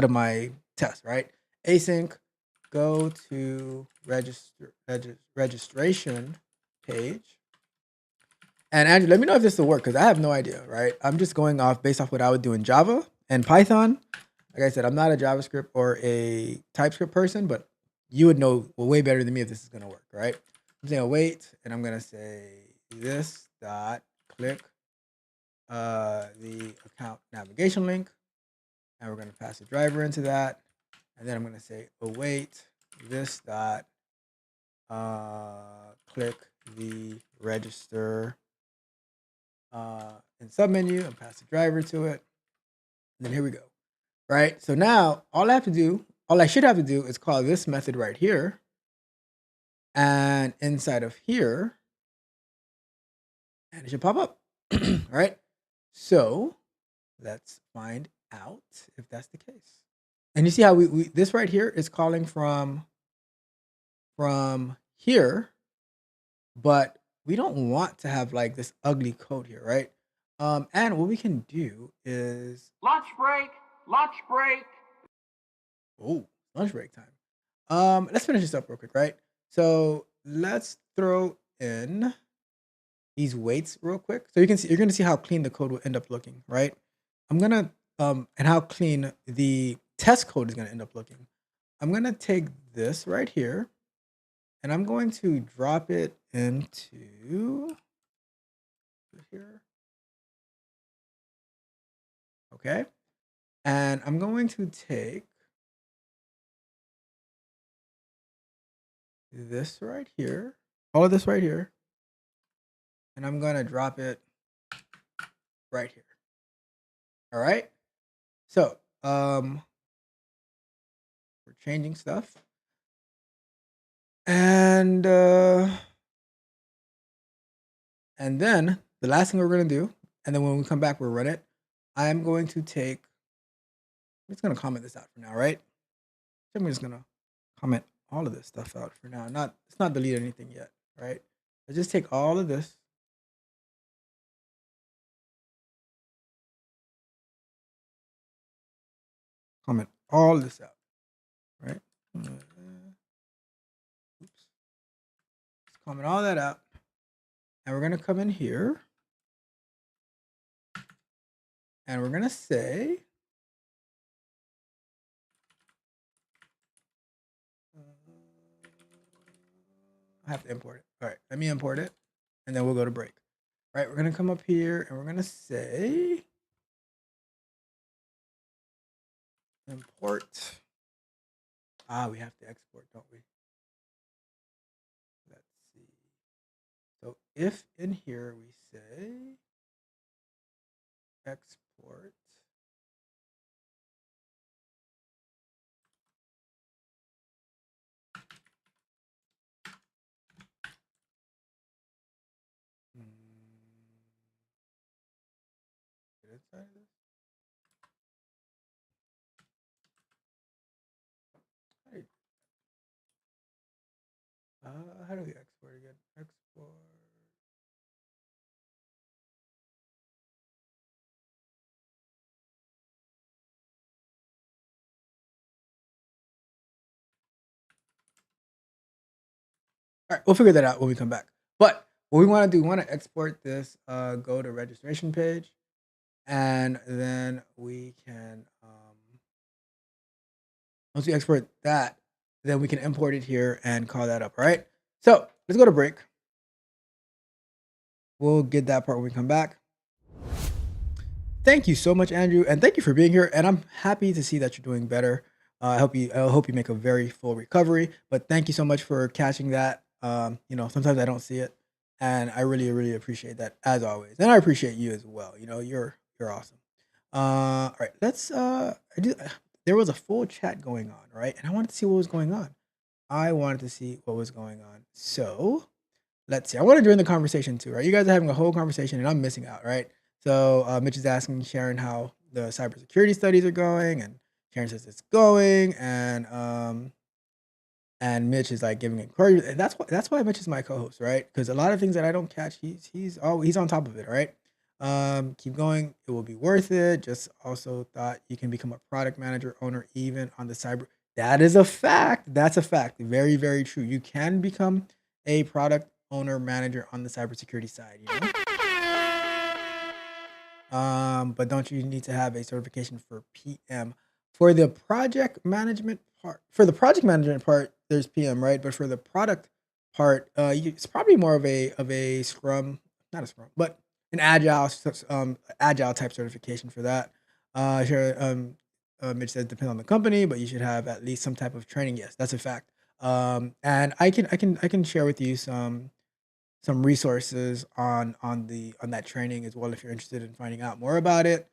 my test, right? Async go to registration page. And Andrew, let me know if this will work because I have no idea, right? I'm just going based off what I would do in Java and Python. Like I said, I'm not a JavaScript or a TypeScript person, but you would know way better than me if this is gonna work, right? I'm saying await, and I'm gonna say this dot click the account navigation link, and we're gonna pass the driver into that, and then I'm gonna say await this dot click the register in submenu and pass the driver to it. And then here we go. right? So now all I should have to do is call this method right here. And inside of here, and it should pop up. All right. So let's find out if that's the case. And you see how we this right here is calling from here, but we don't want to have like this ugly code here, right? And what we can do is Lunch break. Lunch break. oh, lunch break time. Let's finish this up real quick, right? So let's throw in these weights real quick. So you can see you're gonna see how clean the code will end up looking, right? I'm gonna and how clean the test code is gonna end up looking. I'm gonna take this right here and I'm going to drop it into here. Okay. And I'm going to take this right here, all of this right here, and I'm gonna drop it right here. All right. So we're changing stuff. And then the last thing we're gonna do, and then when we come back, we'll run it. I'm going to take, I'm just gonna comment this out for now, right? I'm just gonna comment all of this stuff out for now. It's not delete anything yet, right? Let's just take all of this. Comment all this out, right? Oops. Let's comment all that out. And we're gonna come in here and we're gonna say I have to import it. All right, let me import it and then we'll go to break. All right, we're gonna come up here and we're gonna say import. We have to export, don't we? Let's see. So if in here we say export, get inside of this. How do we export again? Export. All right, we'll figure that out when we come back. But what we want to do, we want to export this, go to registration page, and then we can, once we export that, then we can import it here and call that up, all right? So let's go to break. We'll get that part when we come back. Thank you so much, Andrew, and thank you for being here. And I'm happy to see that you're doing better. I hope you make a very full recovery. But thank you so much for catching that. Sometimes I don't see it, and I really, really appreciate that as always. And I appreciate you as well. You're awesome. All right, let's. There was a full chat going on, right? And I wanted to see what was going on. So let's see. I want to join the conversation too, right? You guys are having a whole conversation, and I'm missing out, right? So Mitch is asking Sharon how the cybersecurity studies are going, and Sharon says it's going, and Mitch is like giving encouragement, and that's why Mitch is my co-host, right? Because a lot of things that I don't catch, he's on top of it, right? Keep going, it will be worth it. Just also thought you can become a product manager, owner, even on the cyber. That is a fact. That's a fact. Very, very true. You can become a product owner, manager on the cybersecurity side. But don't you need to have a certification for PM? For the project management part, there's PM, right? But for the product part, it's probably more of a Scrum, not a Scrum, but an agile type certification for that. Mitch says depends on the company, but you should have at least some type of training. Yes, that's a fact. And I can share with you some resources on that training as well if you're interested in finding out more about it.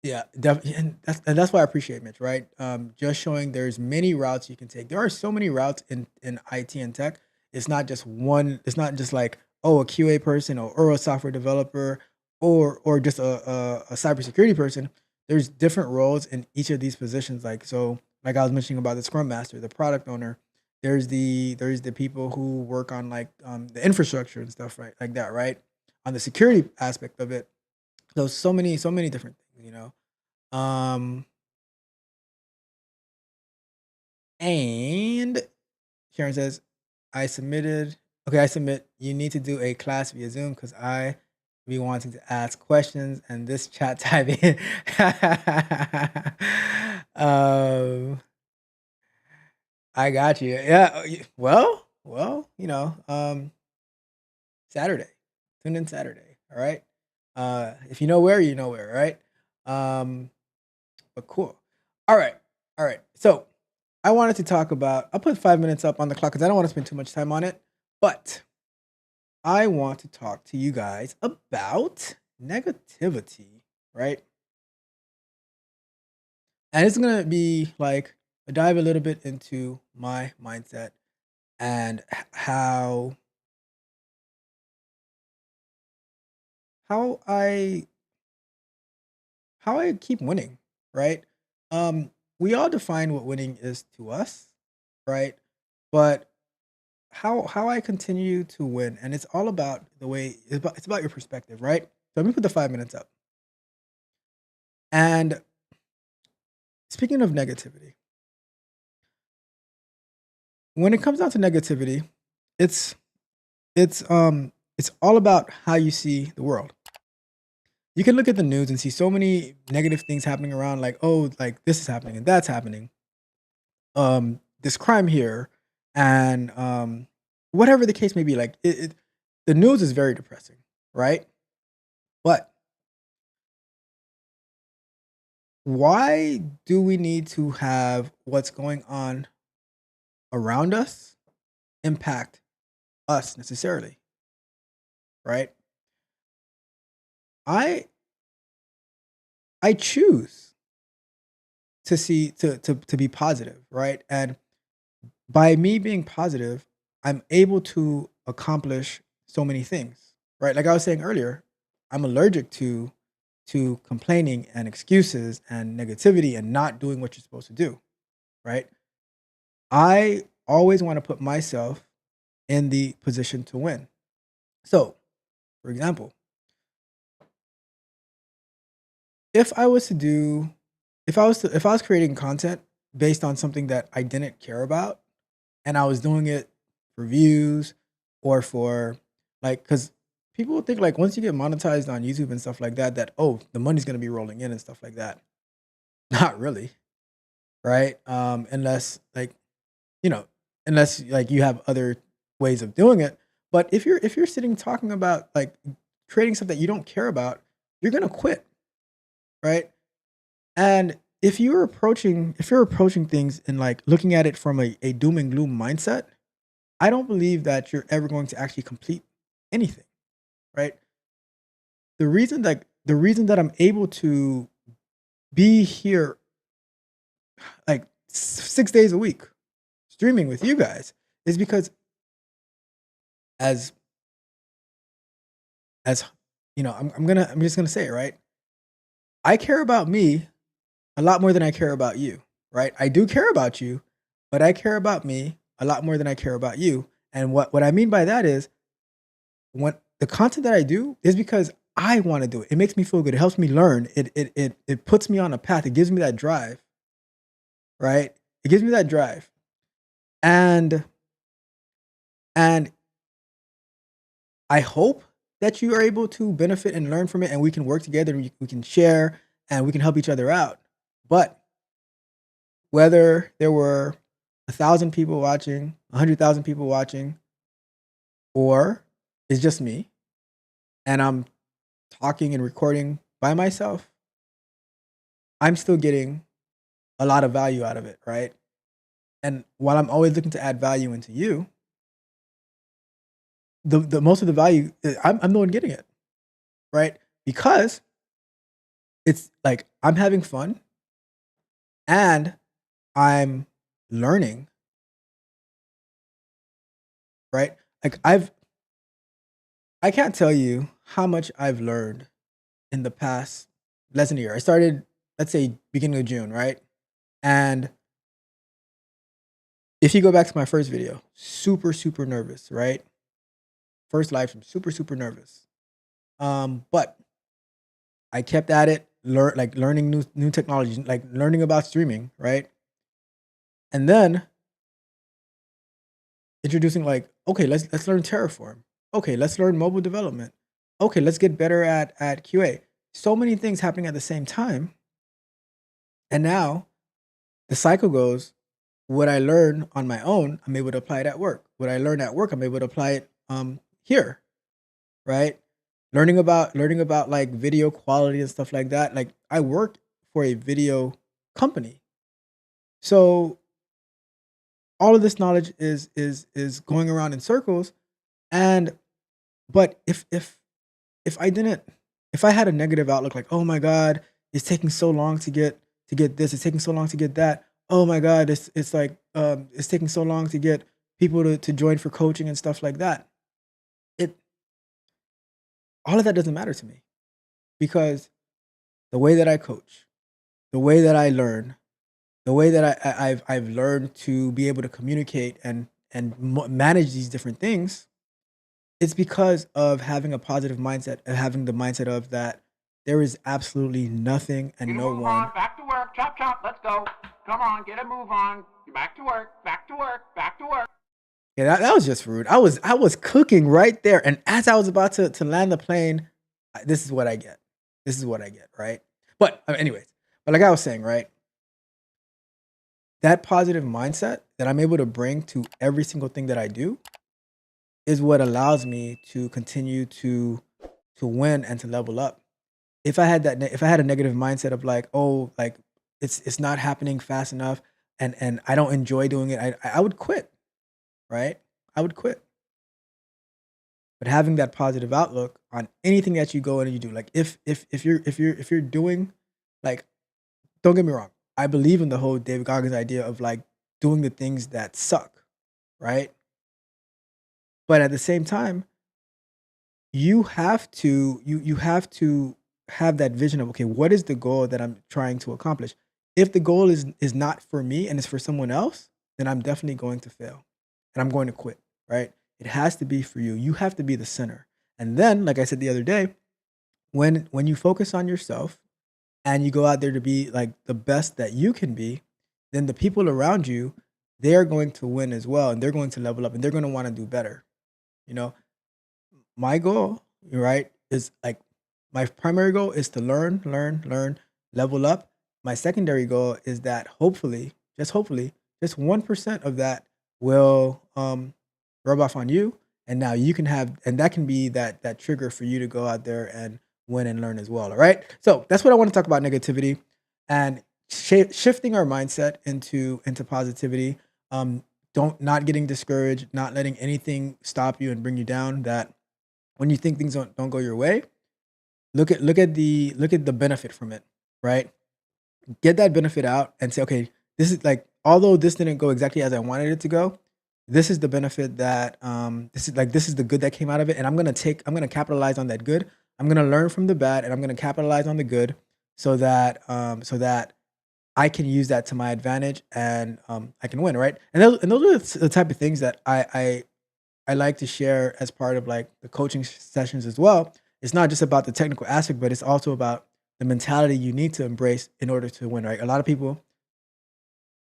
Yeah, definitely, and that's why I appreciate Mitch, right? Just showing there's many routes you can take. There are so many routes in IT and tech. It's not just one. It's not just like, oh, a QA person or a software developer or just a cybersecurity person. There's different roles in each of these positions. Like so, like I was mentioning about the Scrum Master, the product owner. There's the people who work on like the infrastructure and stuff, right? Like that, right? On the security aspect of it, there's so many different things, you know. Um, and Sharon says, I submitted. Okay, I submit. You need to do a class via Zoom because I be wanting to ask questions and this chat typing. um, I got you. Yeah. Well, Saturday. Tune in Saturday. All right. If you know where, you know where, right? Um, but cool. All right. All right. So I wanted to talk about, I'll put 5 minutes up on the clock because I don't want to spend too much time on it. But I want to talk to you guys about negativity, right? And it's going to be like a dive a little bit into my mindset and how I how I keep winning, right? Um, we all define what winning is to us, right? But how I continue to win, and it's all about the way it's about your perspective, right? So let me put the 5 minutes up. And speaking of negativity, when it comes down to negativity, it's it's all about how you see the world. You can look at the news and see so many negative things happening around, like, oh, like this is happening and that's happening. This crime here, and whatever the case may be, like the news is very depressing, right? But why do we need to have what's going on around us impact us necessarily, right? I I choose to see to be positive, right? And by me being positive, I'm able to accomplish so many things, right? Like I was saying earlier, I'm allergic to complaining and excuses and negativity and not doing what you're supposed to do, right? I always want to put myself in the position to win. So, for example, if I was to do if I was creating content based on something that I didn't care about and I was doing it for views or for like cuz people think like once you get monetized on YouTube and stuff like that that oh, the money's going to be rolling in and stuff like that. Not really, right? Unless like, you know, unless like you have other ways of doing it. But if you're sitting talking about like creating stuff that you don't care about, you're going to quit, right? And if you're approaching things and like looking at it from a doom and gloom mindset, I don't believe that you're ever going to actually complete anything, right? The reason that I'm able to be here like 6 days a week streaming with you guys is because as as I'm just gonna say it, right? I care about me a lot more than I care about you, right? I do care about you, but I care about me a lot more than I care about you. And what I mean by that is when the content that I do is because I want to do it. It makes me feel good. It helps me learn. It puts me on a path. It gives me that drive, right? It gives me that drive. And and I hope that you are able to benefit and learn from it and we can work together and we can share and we can help each other out. But whether there were 1,000 people watching, 100,000 people watching, or it's just me and I'm talking and recording by myself, I'm still getting a lot of value out of it, right? And while I'm always looking to add value into you, the most of the value I'm the one getting it, right? Because it's like I'm having fun and I'm learning, right? Like I can't tell you how much I've learned in the past less than a year. I started, let's say, beginning of June, right? And if you go back to my first video, super, super nervous, right? First live stream, super, super nervous. But I kept at it, learning new technologies, like learning about streaming, right? And then introducing like, okay, let's learn Terraform. Okay, let's learn mobile development. Okay, let's get better at QA. So many things happening at the same time. And now the cycle goes, what I learn on my own, I'm able to apply it at work. What I learn at work, I'm able to apply it here, right? Learning about like video quality and stuff like that. Like I work for a video company. So all of this knowledge is going around in circles. And but if I didn't, if I had a negative outlook, like, oh my God, it's taking so long to get this, it's taking so long to get that. Oh my God, it's like it's taking so long to get people to join for coaching and stuff like that. It All of that doesn't matter to me because the way that I coach, the way that I learn, the way that I've learned to be able to communicate and manage these different things, it's because of having a positive mindset and having the mindset of that there is absolutely nothing and Get a no move one. on. Back to work. Chop, chop. Let's go. Come on, get a move on. Back to work. Back to work. Back to work. Yeah, that was just rude. I was cooking right there, and as I was about to land the plane, this is what I get. This is what I get, right? But anyways, but like I was saying, right? That positive mindset that I'm able to bring to every single thing that I do is what allows me to continue to win and to level up. If I had a negative mindset of like, oh, like it's not happening fast enough, and I don't enjoy doing it, I would quit, right? I would quit. But having that positive outlook on anything that you go in and you do, like if you're doing, like, don't get me wrong, I believe in the whole David Goggins idea of like doing the things that suck, right? But at the same time, you have to have that vision of, okay, what is the goal that I'm trying to accomplish? If the goal is not for me and it's for someone else, then I'm definitely going to fail and I'm going to quit, right? It has to be for you. You have to be the center. And then, like I said the other day, when you focus on yourself and you go out there to be like the best that you can be, then the people around you, they're going to win as well and they're going to level up and they're going to want to do better. You know, my goal, right, is like my primary goal is to learn, level up. My secondary goal is that hopefully, just 1% of that will rub off on you. And now you can have, and that can be that trigger for you to go out there and win and learn as well. All right. So that's what I want to talk about, negativity and shifting our mindset into positivity. Don't not getting discouraged, not letting anything stop you and bring you down. That when you think things don't go your way, look at the benefit from it, right? Get that benefit out and say, okay, this is like, although this didn't go exactly as I wanted it to go, this is the benefit that this is the good that came out of it, and I'm gonna capitalize on that good. I'm gonna learn from the bad, and I'm gonna capitalize on the good, so that I can use that to my advantage, and I can win, right? And those are the type of things that I like to share as part of like the coaching sessions as well. It's not just about the technical aspect, but it's also about the mentality you need to embrace in order to win, right? A lot of people,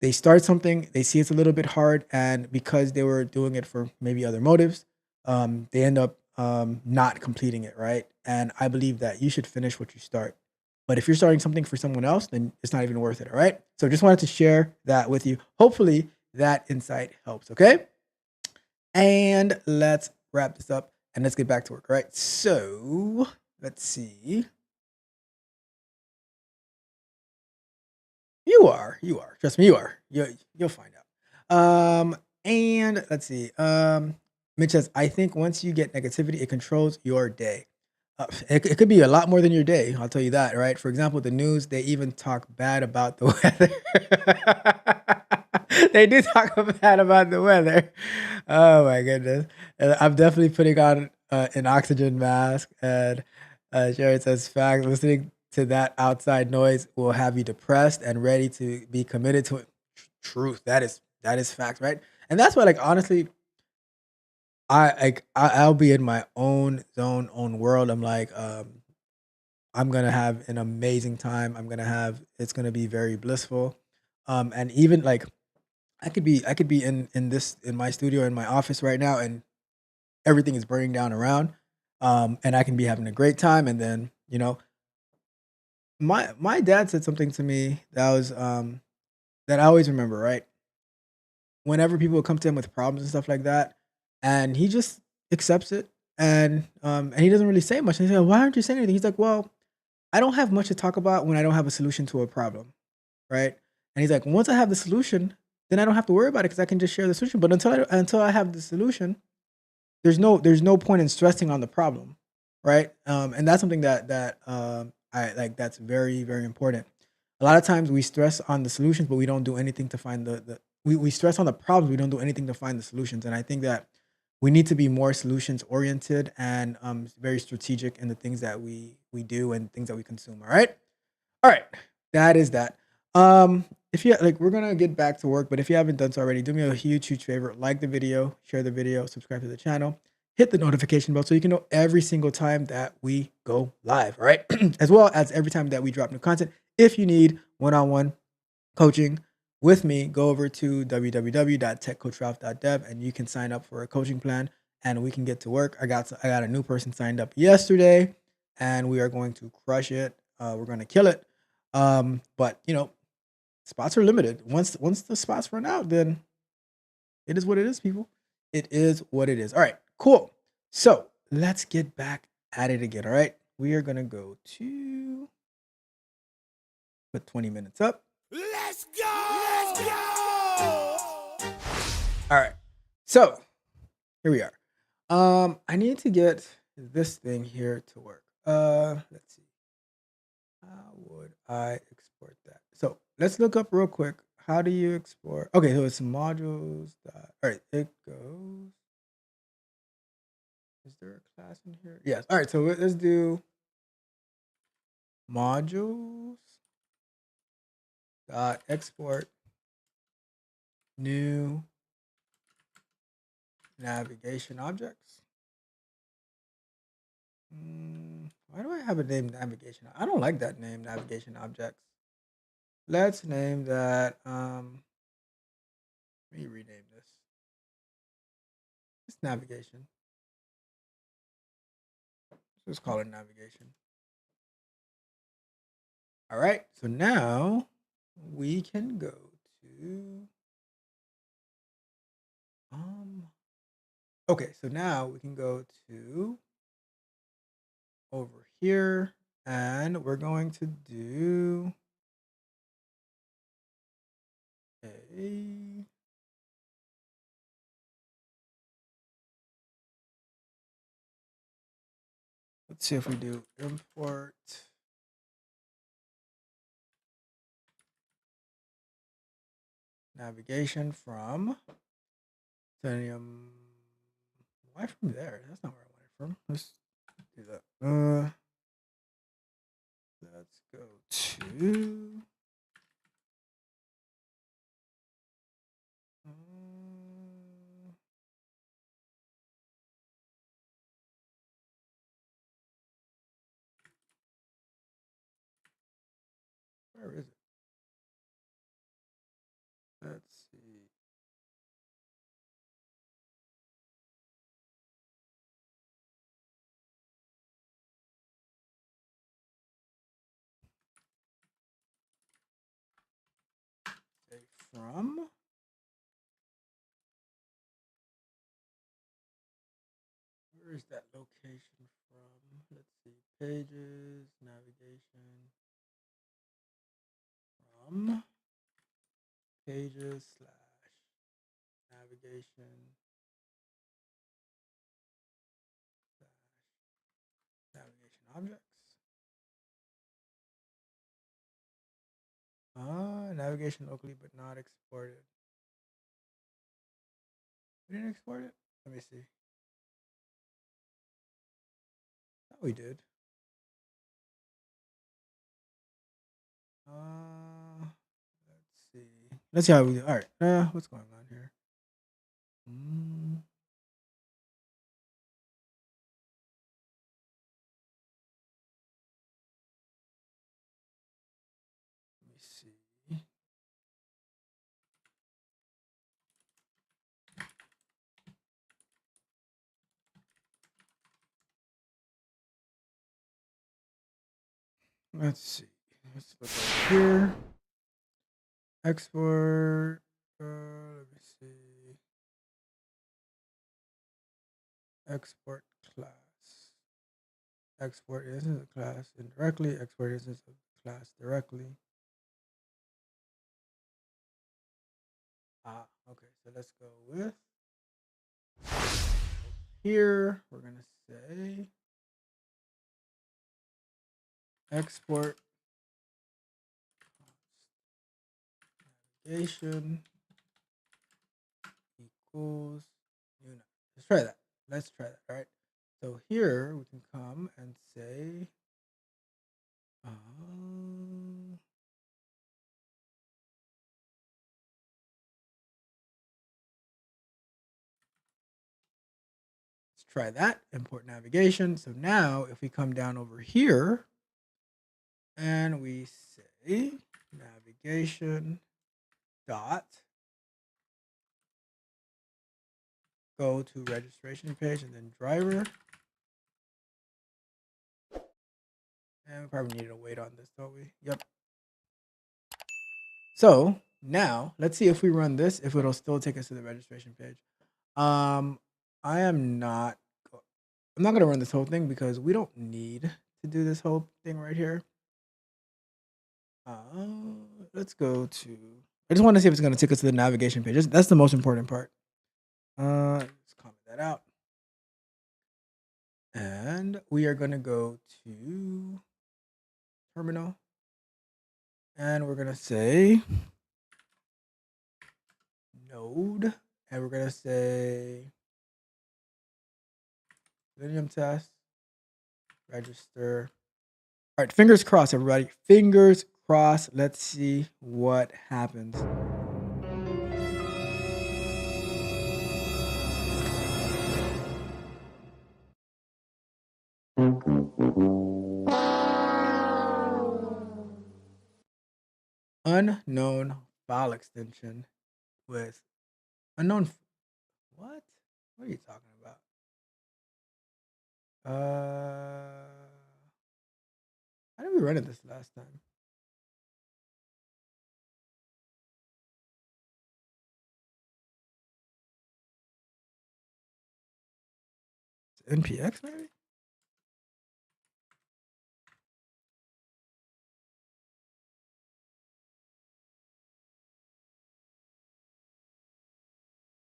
they start something, they see it's a little bit hard, and because they were doing it for maybe other motives, they end up not completing it, right? And I believe that you should finish what you start. But if you're starting something for someone else, then it's not even worth it, all right? So just wanted to share that with you. Hopefully that insight helps, okay? And let's wrap this up and let's get back to work. All right. So let's see. You are. Trust me, you are. You'll find out. And let's see. Mitch says, I think once you get negativity, it controls your day. It could be a lot more than your day. I'll tell you that, right? For example, the news, they even talk bad about the weather. They do talk bad about the weather. Oh my goodness. I'm definitely putting on an oxygen mask. And Jared says, fact, listening to that outside noise will have you depressed and ready to be committed to it. Truth. That is fact, right? And that's why, like, honestly, I'll be in my own zone, own world. I'm like, I'm gonna have an amazing time. It's gonna be very blissful. And even like I could be in my studio in my office right now, and everything is burning down around. And I can be having a great time. And then my dad said something to me that I always remember. Right, whenever people come to him with problems and stuff like that, and he just accepts it, and he doesn't really say much. And he's like, "Why aren't you saying anything?" He's like, "Well, I don't have much to talk about when I don't have a solution to a problem, right?" And he's like, "Once I have the solution, then I don't have to worry about it because I can just share the solution. But until I have the solution, there's no point in stressing on the problem, right?" And that's something that I like. That's very very important. A lot of times we stress on the solutions, but we don't do anything to find we stress on the problems. We don't do anything to find the solutions. And I think that we need to be more solutions oriented and very strategic in the things that we do and things that we consume. All right, that is that. If you like, we're gonna get back to work, but if you haven't done so already, do me a huge, huge favor: like the video, share the video, subscribe to the channel, hit the notification bell so you can know every single time that we go live. All right, as well as every time that we drop new content. If you need one-on-one coaching with me, go over to www.techcoachralph.dev and you can sign up for a coaching plan and we can get to work. I got a new person signed up yesterday and we are going to crush it. We're going to kill it. But spots are limited. Once the spots run out, then it is what it is, people. It is what it is. All right, cool. So let's get back at it again. All right, we are gonna go to put 20 minutes up. Let's go! Let's go! All right, so here we are. I need to get this thing here to work. Let's see. How would I export that? So let's look up real quick. How do you export? Okay, so it's modules. All right, it goes. Is there a class in here? Yes. All right, so let's do modules dot export new navigation objects. Why do I have a name navigation? I don't like that name navigation objects. Let's name that. Let me rename this. It's navigation. Let's call it navigation. All right. So now we can go to. Okay. So now we can go to over here, and we're going to do a. Let's see if we do import navigation from Selenium. Why from there? That's not where I want it from. Let's do that. Let's go to. Where is it? Let's see. Okay, from. Where is that location from? Let's see. Pages, navigation. From pages slash navigation slash navigation. objects. Navigation locally, but not exported. We didn't export it? Let me see. Oh, we did. Let's see. Let's see how we do. All right. What's going on here? Let me see. Let's see. Let's look over here. Export. Let me see. Export class. Export instance of class indirectly. Export instance of class directly. Okay. So let's go with here. We're gonna say export navigation equals unit. Let's try that. All right. So here we can come and say, let's try that. Import navigation. So now if we come down over here and we say navigation dot go to registration page and then driver. And we probably need to wait on this, don't we? Yep. So now let's see if we run this, if it'll still take us to the registration page. I'm not going to run this whole thing because we don't need to do this whole thing right here. Let's go to, I just want to see if it's going to take us to the navigation page. That's the most important part. Let's comment that out. And we are going to go to terminal. And we're going to say node. And we're going to say Selenium test, register. All right, fingers crossed, everybody. Fingers crossed. Let's see what happens. Unknown file extension with unknown. What? What are you talking about? How did we run it this last time? NPX maybe?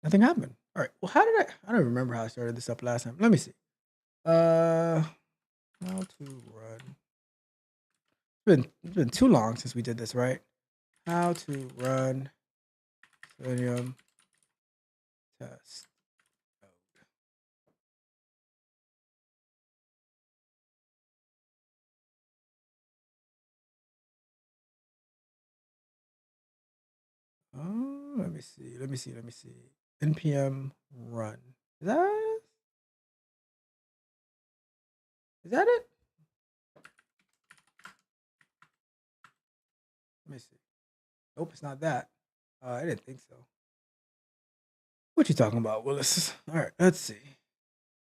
Nothing happened. All right. Well, I don't remember how I started this up last time. Let me see. How to run. It's been too long since we did this, right? How to run Selenium test node. Oh, let me see. NPM run. Is that it? Let me see. Nope, it's not that. I didn't think so. What you talking about, Willis? All right, let's see.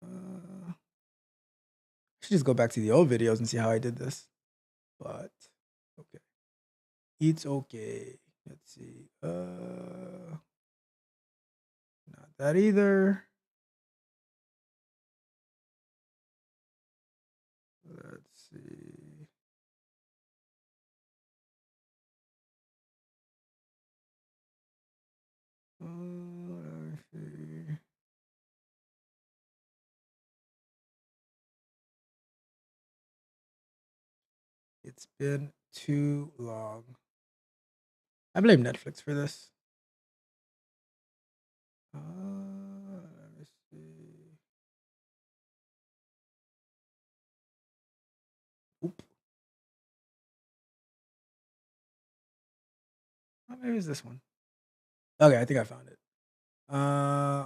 I should just go back to the old videos and see how I did this. But okay. It's okay. Let's see. Not that either. Let's see. Let me see. It's been too long. I blame Netflix for this. Let me see. Oop. Oh, maybe it's this one. Okay, I think I found it.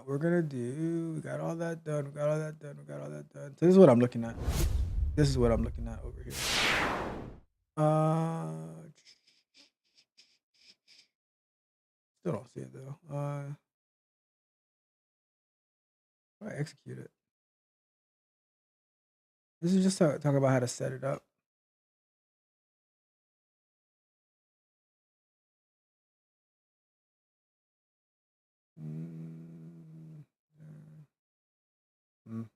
We're gonna do. We got all that done. We got all that done. We got all that done. So this is what I'm looking at. This is what I'm looking at over here. Still don't see it though. I execute it. This is just talk about how to set it up. Mm.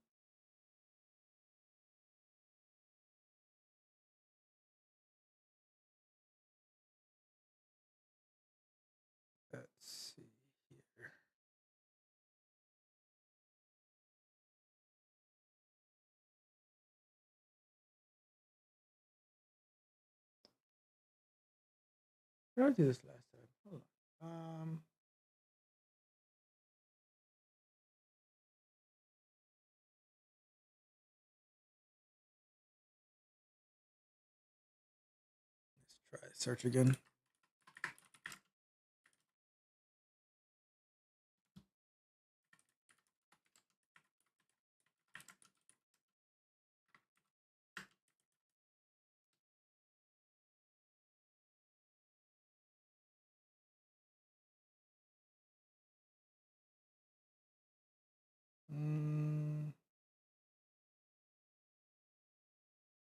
Let's see here. Did I do this last time? Hold on. Let's try search again.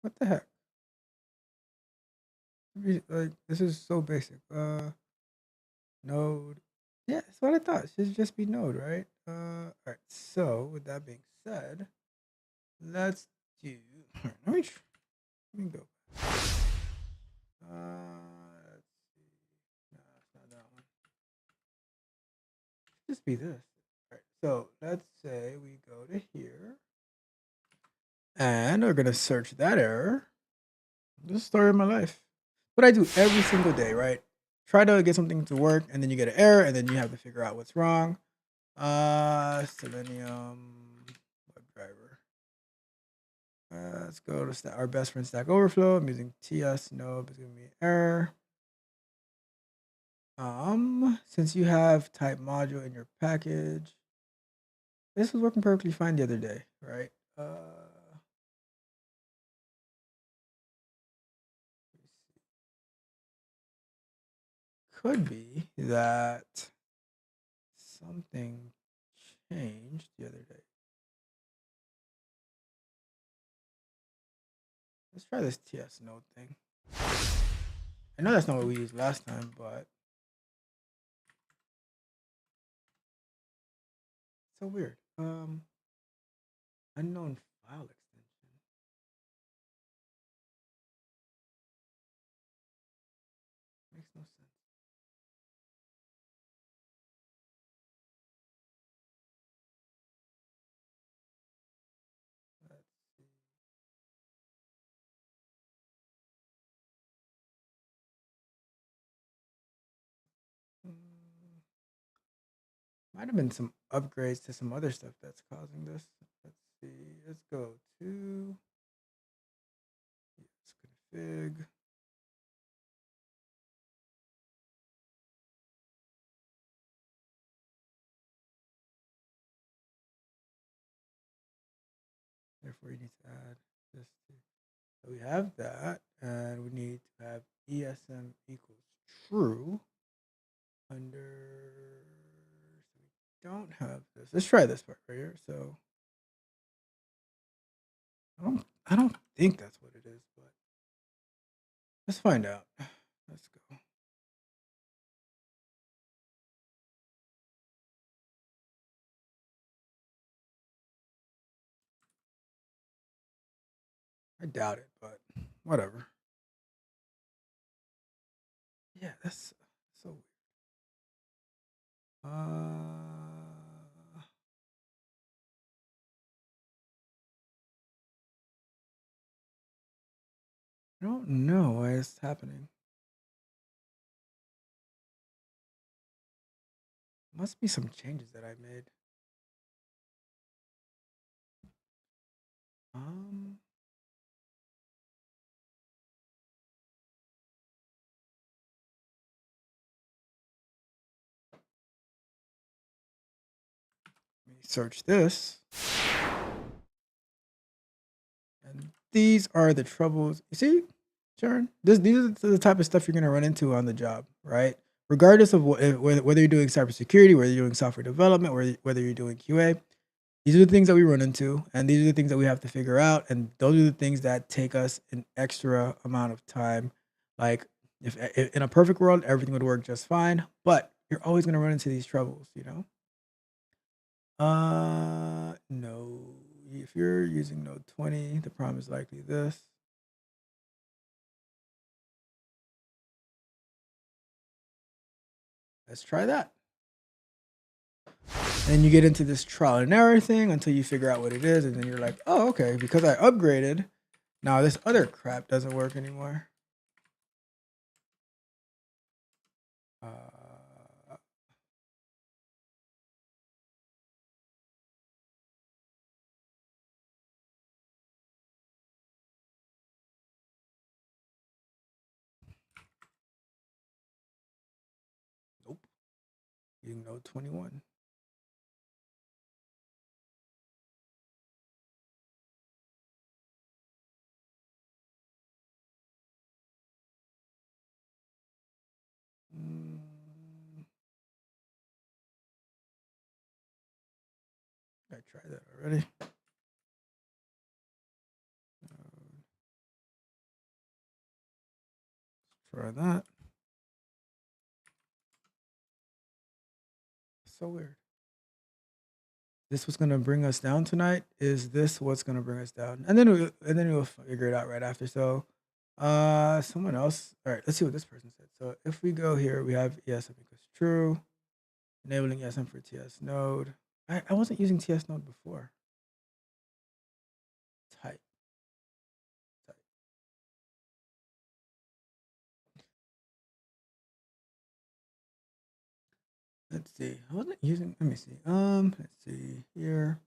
What the heck? Like this is so basic. Node. Yeah, that's what I thought. It should just be Node, right? All right. So with that being said, let's do. Let me go. Let's see. No, it's not that one. Just be this. All right. So let's say we go to here, and we're gonna search that error. This is the story of my life. What I do every single day, right? Try to get something to work, and then you get an error, and then you have to figure out what's wrong. Selenium WebDriver. Let's go to our best friend Stack Overflow. I'm using TS. No, it's gonna be an error. Since you have type module in your package, this was working perfectly fine the other day, right? Could be that something changed the other day. Let's try this TS node thing. I know that's not what we used last time, but it's so weird. Unknown file extension. Makes no sense. Let's see. Might have been some upgrades to some other stuff that's causing this. Let's see. Let's go to config. Therefore, you need to add this. So we have that, and we need to have ESM equals true under. So we don't have this. Let's try this part right here. So I don't think that's what it is, but let's find out. Let's go. I doubt it, but whatever. Yeah, that's so weird. I don't know why it's happening. Must be some changes that I made. Um, Let me search this. And these are the troubles. You see, Sharon, these are the type of stuff you're going to run into on the job, right? Regardless of whether you're doing cybersecurity, whether you're doing software development, whether you're doing QA, these are the things that we run into, and these are the things that we have to figure out. And those are the things that take us an extra amount of time. Like, if in a perfect world, everything would work just fine, but you're always going to run into these troubles, you know? No. If you're using Node 20, the problem is likely this. Let's try that. And you get into this trial and error thing until you figure out what it is, and then you're like, oh, okay, because I upgraded, now this other crap doesn't work anymore. Nope. Using Node 21. I tried that already. Try that. So weird. This was gonna bring us down tonight. Is this what's gonna bring us down? And then we'll figure it out right after. So, someone else. All right, let's see what this person said. So if we go here, we have ESM equals true, enabling ESM for TS node. I wasn't using TS node before. Type. Let's see. I wasn't using. Let me see. Let's see here.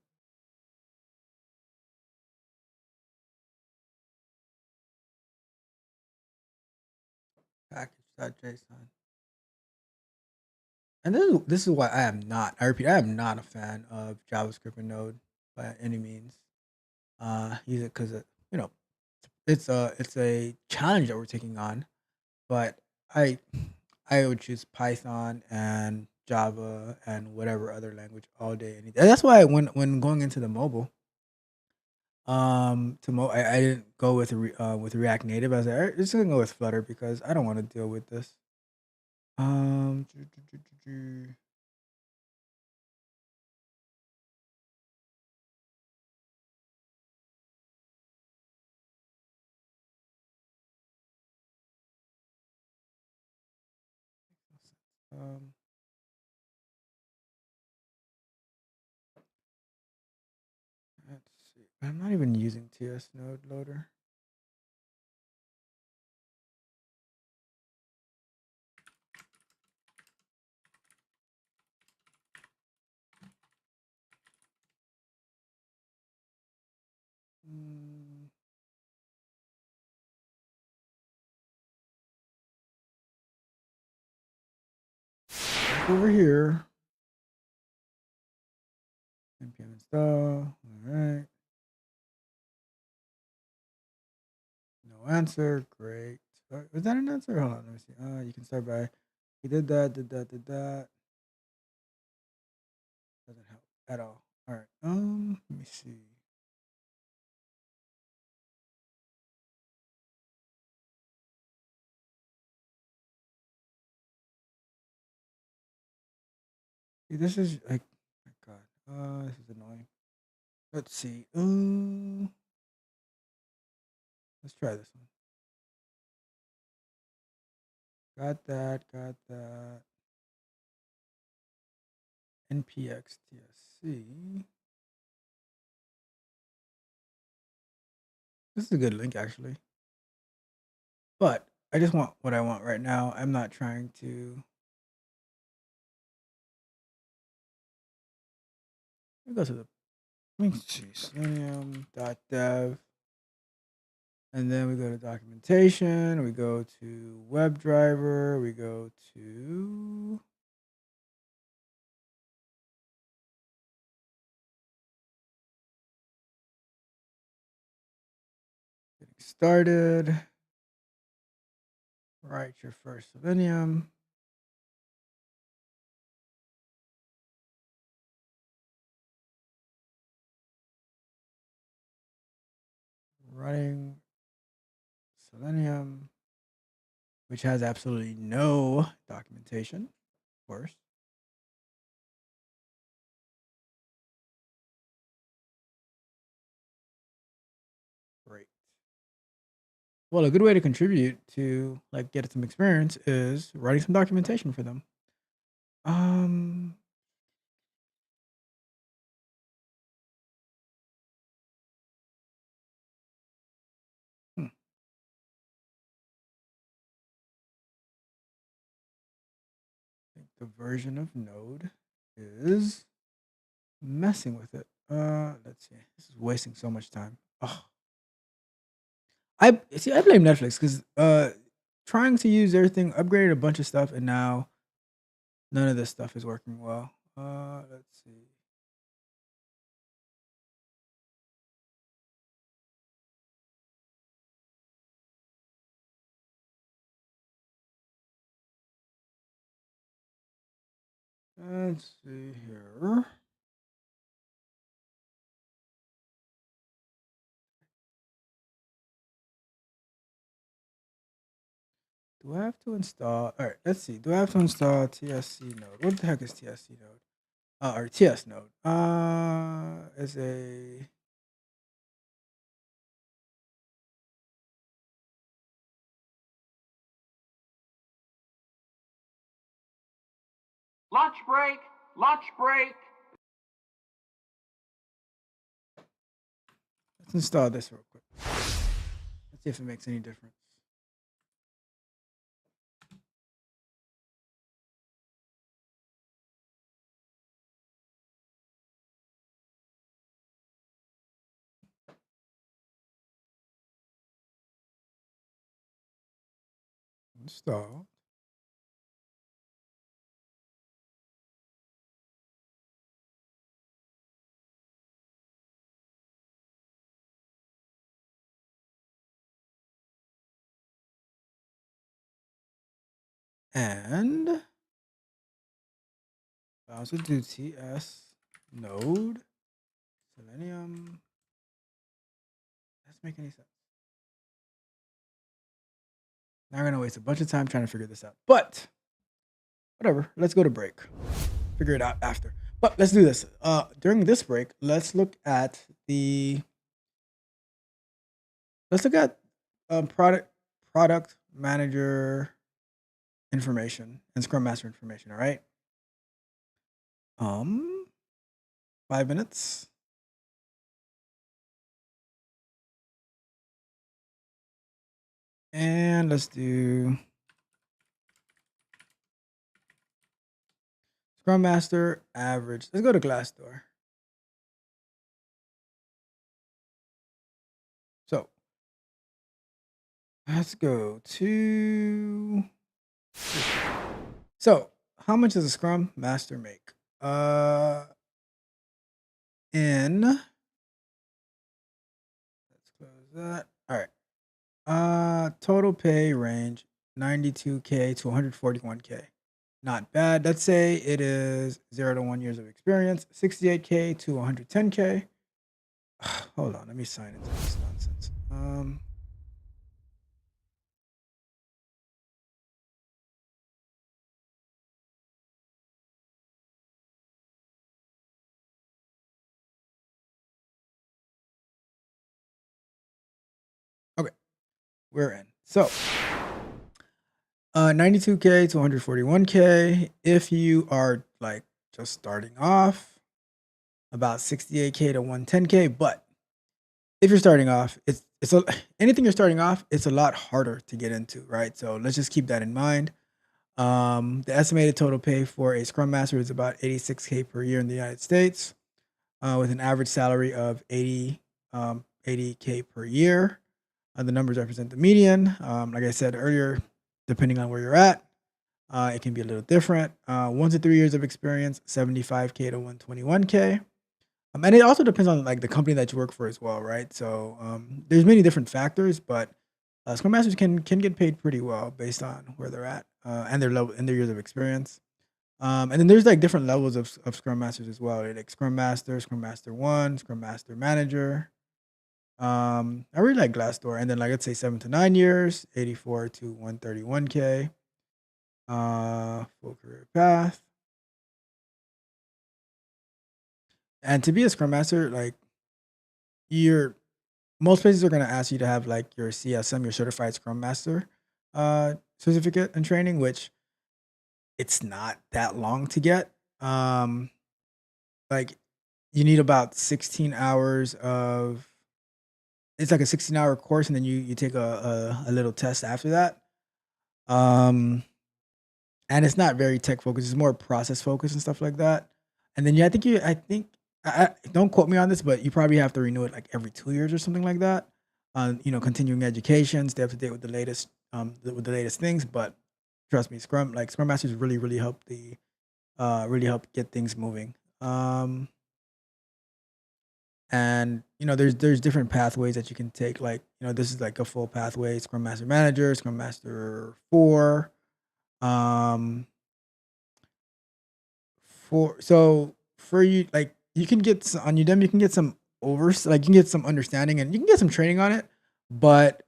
Package.json. And this is why I am not. I repeat, I am not a fan of JavaScript and Node by any means. Use it because you know it's a challenge that we're taking on, but I I would choose Python and Java and whatever other language all day. Any day. And that's why when going into the mobile, I didn't go with React Native. I was like, "All right, just gonna go with Flutter because I don't want to deal with this. Um, um, let's see. I'm not even using TS Node Loader. Mm. Back over here. npm install. All right. No answer. Great. Was that an answer? Hold on. Let me see. You can start by. He did that. Did that. Did that. Doesn't help at all. All right. Let me see. See, this is like, my God. This is annoying. Let's see. Let's try this one. Got that. Got that. npx tsc. This is a good link, actually. but I just want what I want right now. I'm not trying to. Let me go to the. Let me see. Selenium.dev. And then we go to documentation. We go to WebDriver. We go to. Getting started. Write your first Selenium. Running Selenium, which has absolutely no documentation, of course. Great. Well, a good way to contribute to like get some experience is writing some documentation for them. Um, hmm, I think the version of Node is messing with it. Let's see. This is wasting so much time. Oh, I see. I blame Netflix because trying to use everything, upgraded a bunch of stuff, and now none of this stuff is working well. Let's see. Let's see here. Do I have to install? All right, let's see. Do I have to install TSC node? What the heck is TSC node? Or TS node? Is a Lunch break! Lunch break! let's install this real quick. Let's see if it makes any difference. Install. And I also do TS node Selenium. Doesn't make any sense. Now we're gonna waste a bunch of time trying to figure this out. But whatever. Let's go to break. Figure it out after. But let's do this. During this break, let's look at product manager information and Scrum Master information. All right. 5 minutes. And let's do Scrum Master average. Let's go to Glassdoor. So let's go to. So how much does a Scrum Master make? Let's close that. All right. Total pay range 92K to 141K. Not bad. Let's say it is 0 to 1 years of experience, 68K to 110K. Hold on, let me sign into this nonsense. Okay, we're in. So 92K to 141K. If you are like just starting off, about 68K to 110K. But if you're starting off, it's a anything you're starting off, it's a lot harder to get into, right? So let's just keep that in mind. The estimated total pay for a Scrum Master is about 86K per year in the United States, with an average salary of 80K per year. The numbers represent the median. Like I said earlier, depending on where you're at, it can be a little different. 1 to 3 years of experience, 75K to 121K. And it also depends on like the company that you work for as well, right? So there's many different factors, but Scrum Masters can get paid pretty well based on where they're at and their level and their years of experience. And then there's like different levels of Scrum Masters as well, right? Like Scrum Master 1, Scrum Master Manager. I really like Glassdoor, and then like let's say 7 to 9 years, 84 to 131K. Full career path. And to be a Scrum Master, like you're most places are gonna ask you to have like your CSM, your Certified Scrum Master, certificate and training, which it's not that long to get. Like you need about 16 hours of it's like a 16-hour course, and then you take a little test after that. Um, and it's not very tech focused; it's more process focused and stuff like that. And then yeah, I think don't quote me on this, but you probably have to renew it like every 2 years or something like that. Continuing education, stay up to date with the latest with the latest things. But trust me, Scrum Masters really help really help get things moving. And there's different pathways that you can take. Like this is like a full pathway: Scrum Master Manager, Scrum Master 4. Um, for you, like you can get on Udemy, you can get some like you can get some understanding and you can get some training on it. But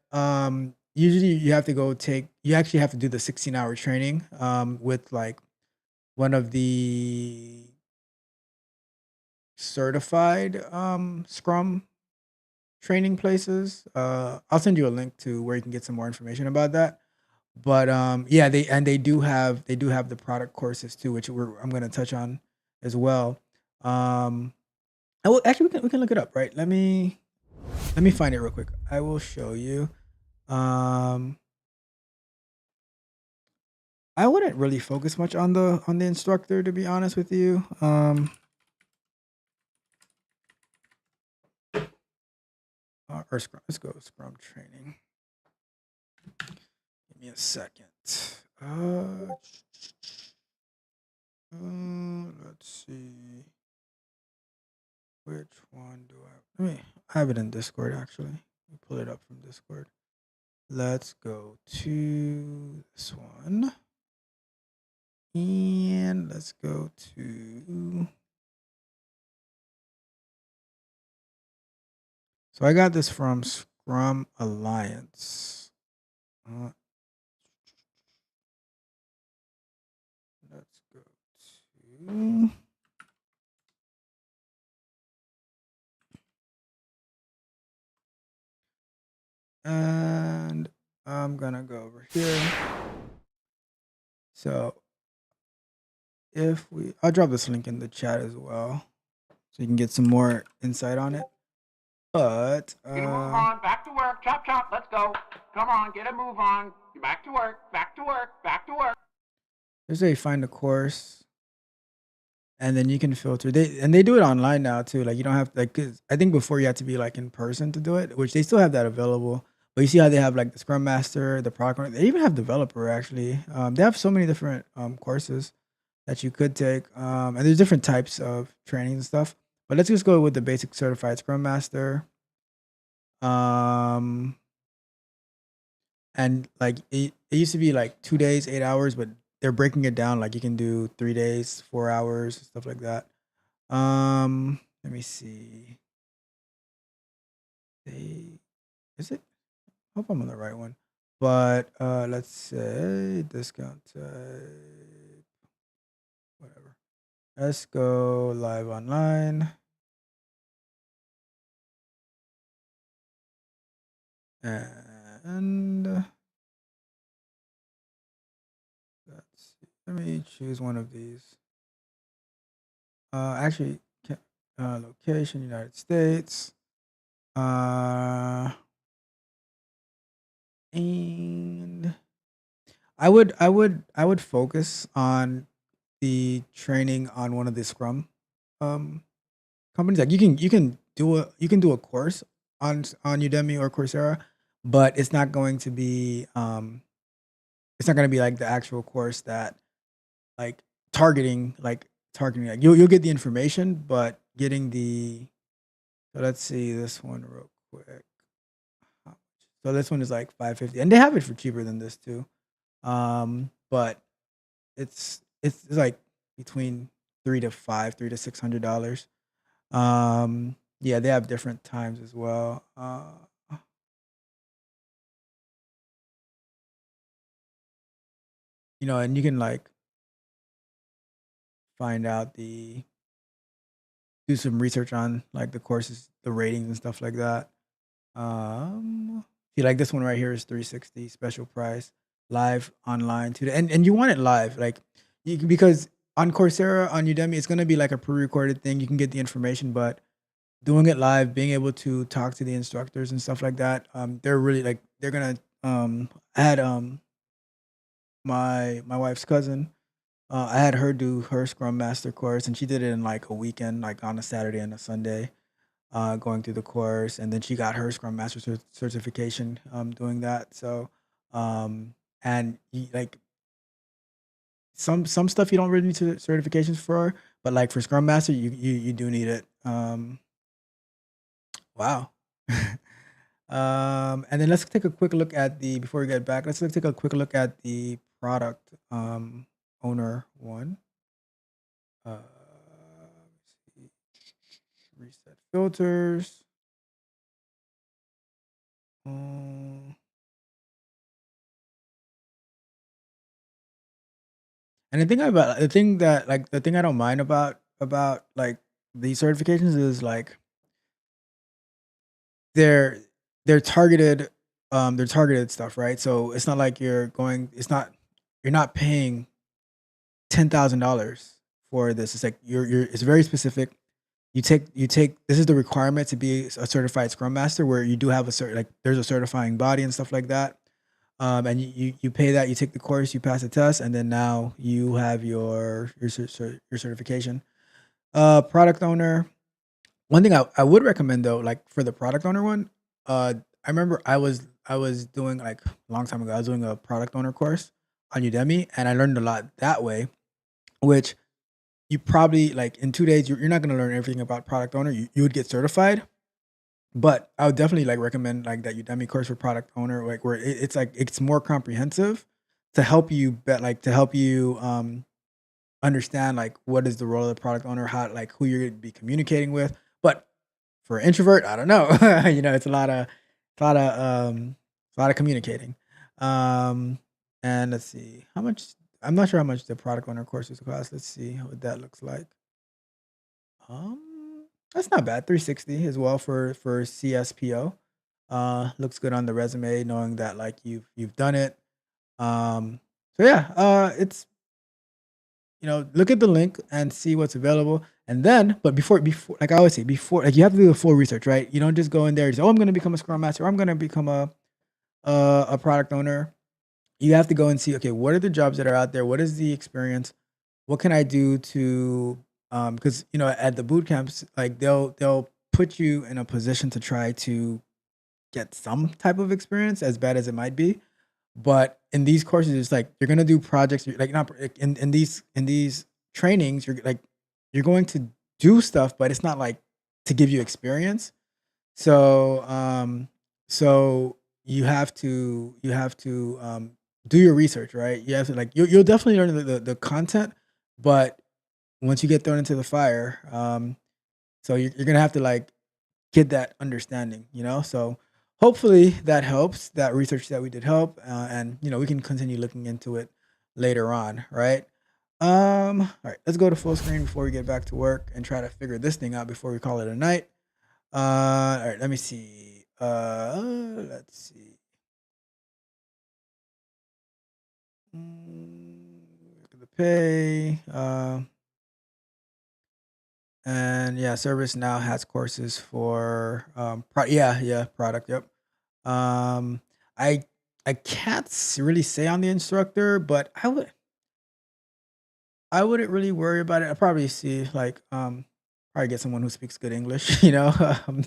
usually you actually have to do the 16-hour training with like one of the certified Scrum training places. I'll send you a link to where you can get some more information about that. But yeah, they do have the product courses too, which I'm going to touch on as well. I will actually we can look it up, right? Let me find it real quick. I will show you. Um, I wouldn't really focus much on the instructor, to be honest with you. Or Scrum. Let's go Scrum training. Give me a second. Uh, let's see. Which one do I? Let me. I have it in Discord actually. Let me pull it up from Discord. Let's go to this one, and let's go to. So I got this from Scrum Alliance. Let's go to. And I'm gonna go over here. So I'll drop this link in the chat as well, so you can get some more insight on it. But Get a move on, back to work, chop chop, let's go. Come on, get a move on. You're back to work, back to work, back to work. there's a find a course, and then you can filter. They do it online now too. Like you don't have like 'cause I think before you had to be like in person to do it, which they still have that available. But you see how they have like the Scrum Master, the product owner. They even have developer actually. They have so many different courses that you could take. And there's different types of training and stuff. But let's just go with the basic certified Scrum Master. Um, and like it used to be like 2 days, 8 hours, but they're breaking it down. Like you can do 3 days, 4 hours, stuff like that. Let me see. Is it? Hope I'm on the right one. But let's say discount type, whatever. Let's go live online. And let's see. Let me choose one of these. Actually, location United States. And I would focus on the training on one of the Scrum um companies. Like you can do a course on Udemy or Coursera, but it's not going to be like the actual course that like targeting like you'll get the information, but getting the so let's see this one real quick. How much- So this one is like 550, and they have it for cheaper than this too. But it's like between 3 to $600. Yeah, they have different times as well. And you can like find out the do some research on like the courses, the ratings and stuff like that. See, like this one right here is 360 special price, live online too, and you want it live, like because on Coursera, on Udemy, it's gonna be like a pre-recorded thing. You can get the information, but doing it live, being able to talk to the instructors and stuff like that, they're really like they're gonna. I had my wife's cousin. I had her do her Scrum Master course, and she did it in like a weekend, like on a Saturday and a Sunday, going through the course, and then she got her Scrum Master certification doing that. So, and like some stuff you don't really need certifications for, but like for Scrum Master, you do need it. Wow. And then let's take a quick look at the before we get back. Let's take a quick look at the product owner one. Let's see. Reset filters. Um, and the thing I don't mind about like these certifications is like they're they're targeted stuff, right? So it's not like you're not paying $10,000 for this. It's like it's very specific. You take this is the requirement to be a certified Scrum Master, where you do have a certain like there's a certifying body and stuff like that. And you pay that, you take the course, you pass the test, and then now you have your certification. Product owner. One thing I would recommend though, like for the product owner one, I remember I was doing like a long time ago. I was doing a product owner course on Udemy, and I learned a lot that way. Which you probably like in 2 days, you're not gonna learn everything about product owner. You would get certified, but I would definitely like recommend like that Udemy course for product owner, like where it's like it's more comprehensive to help you understand like what is the role of the product owner, how like who you're gonna be communicating with. But for an introvert, I don't know. It's a lot of communicating. Um and let's see how much I'm not sure how much the product owner courses cost. Let's see what that looks like. That's not bad. 360 as well for CSPO. Looks good on the resume, knowing that like you've done it. So yeah, it's look at the link and see what's available. And then, but before like I always say, before like you have to do the full research, right? You don't just go in there and say, "Oh, I'm going to become a Scrum Master. Or I'm going to become a product owner." You have to go and see, okay, what are the jobs that are out there? What is the experience? What can I do to because at the boot camps, like they'll put you in a position to try to get some type of experience, as bad as it might be. But in these courses, it's like you're gonna do projects. Like not like, in these trainings, you're going to do stuff, but it's not like to give you experience. So you have to do your research, right? You have to like you'll definitely learn the content, but once you get thrown into the fire, so you're gonna have to like get that understanding, So hopefully that helps. That research that we did help, and we can continue looking into it later on, right? All right, let's go to full screen before we get back to work and try to figure this thing out before we call it a night. All right, let me see. Let's see. Look at the pay. And yeah, Service now has courses for yeah, product. Yep. Um, I I can't really say on the instructor, but I wouldn't really worry about it. I'll probably see like probably get someone who speaks good English, um,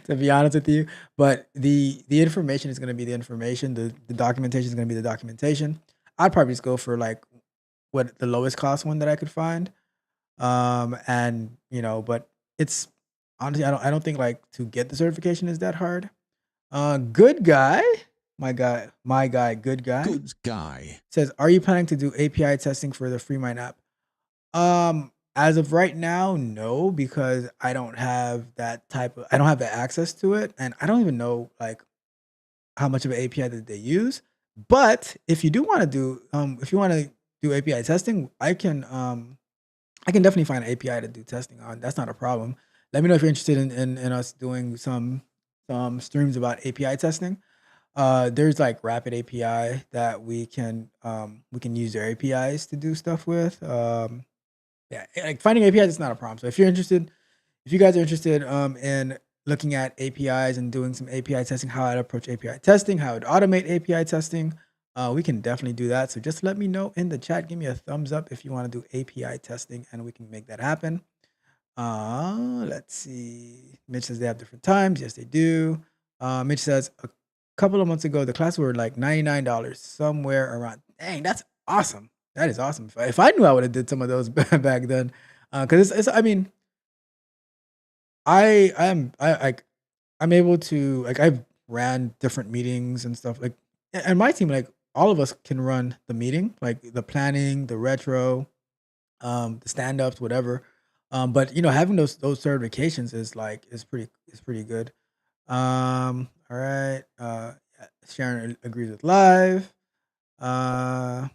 to be honest with you. But the information is gonna be the information. The documentation is gonna be the documentation. I'd probably just go for like what the lowest cost one that I could find. And but it's honestly I don't think like to get the certification is that hard. Good guy, my guy, good guy Good guy. says, "Are you planning to do API testing for the FreeMind app?" As of right now, no, because I don't have the access to it, and I don't even know like how much of an API that they use. But if you do want to do, if you want to do API testing, I can definitely find an API to do testing on. That's not a problem. Let me know if you're interested in us doing some streams about API testing. There's like Rapid API that we can use their APIs to do stuff with. Yeah, like finding APIs is not a problem. So if you guys are interested in looking at APIs and doing some API testing, how I'd approach API testing, how I'd automate API testing, we can definitely do that. So just let me know in the chat. Give me a thumbs up if you want to do API testing, and we can make that happen. Let's see. Mitch says they have different times. Yes, they do. Mitch says a couple of months ago the classes were like $99 somewhere around. Dang, that's awesome. That is awesome. If I knew, I would have did some of those back then. Because it's I mean I'm able to like I've ran different meetings and stuff like, and my team like all of us can run the meeting, like the planning, the retro, the stand ups, whatever. But having those certifications is pretty good. All right. Yeah, Sharon agrees with live. Uh,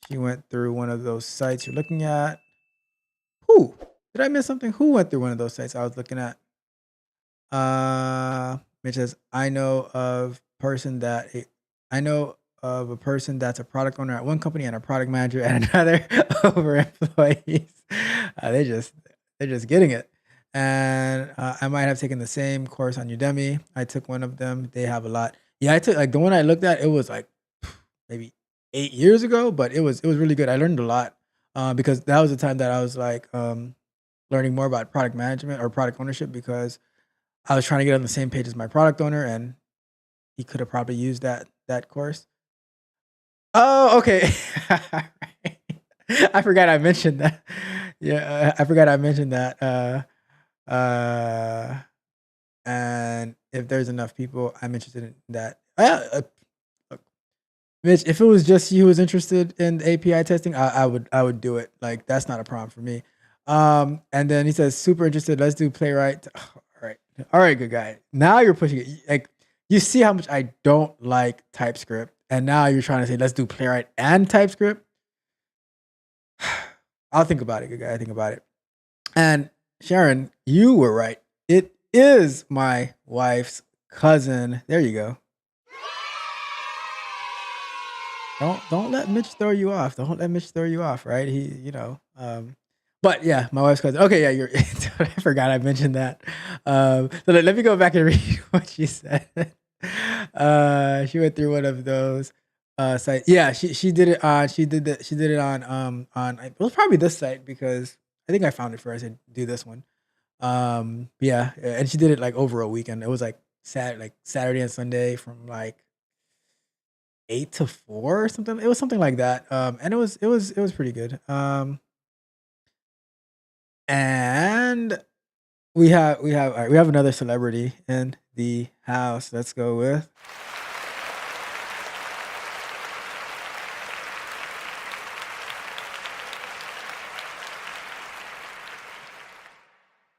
she went through one of those sites you're looking at. Who did I miss something? Who went through one of those sites I was looking at? Mitch says, I know of a person that's a product owner at one company and a product manager at another over employees. They're just getting it. And I might have taken the same course on Udemy. I took one of them. They have a lot. Yeah, I took like the one I looked at. It was like maybe 8 years ago, but it was really good. I learned a lot because that was the time that I was like learning more about product management or product ownership because I was trying to get on the same page as my product owner, and he could have probably used that course. Oh, okay. I forgot I mentioned that. Yeah, I forgot I mentioned that. Uh, and if there's enough people, I'm interested in that. Look, Mitch, if it was just you who was interested in API testing, I would do it. Like that's not a problem for me. And then he says, super interested. Let's do Playwright. All right, good guy. Now you're pushing it. Like you see how much I don't like TypeScript, and now you're trying to say let's do Playwright and TypeScript. I'll think about it, good guy. I think about it. And Sharon, you were right. It is my wife's cousin. There you go. Don't let Mitch throw you off. Don't let Mitch throw you off, right? But yeah, my wife's cousin. Okay, yeah, you're. I forgot I mentioned that. So let me go back and read what she said. She went through one of those sites. Yeah, she did it on. She did it on. It was probably this site because I think I found it first. I said do this one. Yeah, and she did it like over a weekend. It was like Saturday and Sunday from like 8 to 4 or something. It was something like that. And it was pretty good. And we have all right, we have another celebrity in the house. Let's go with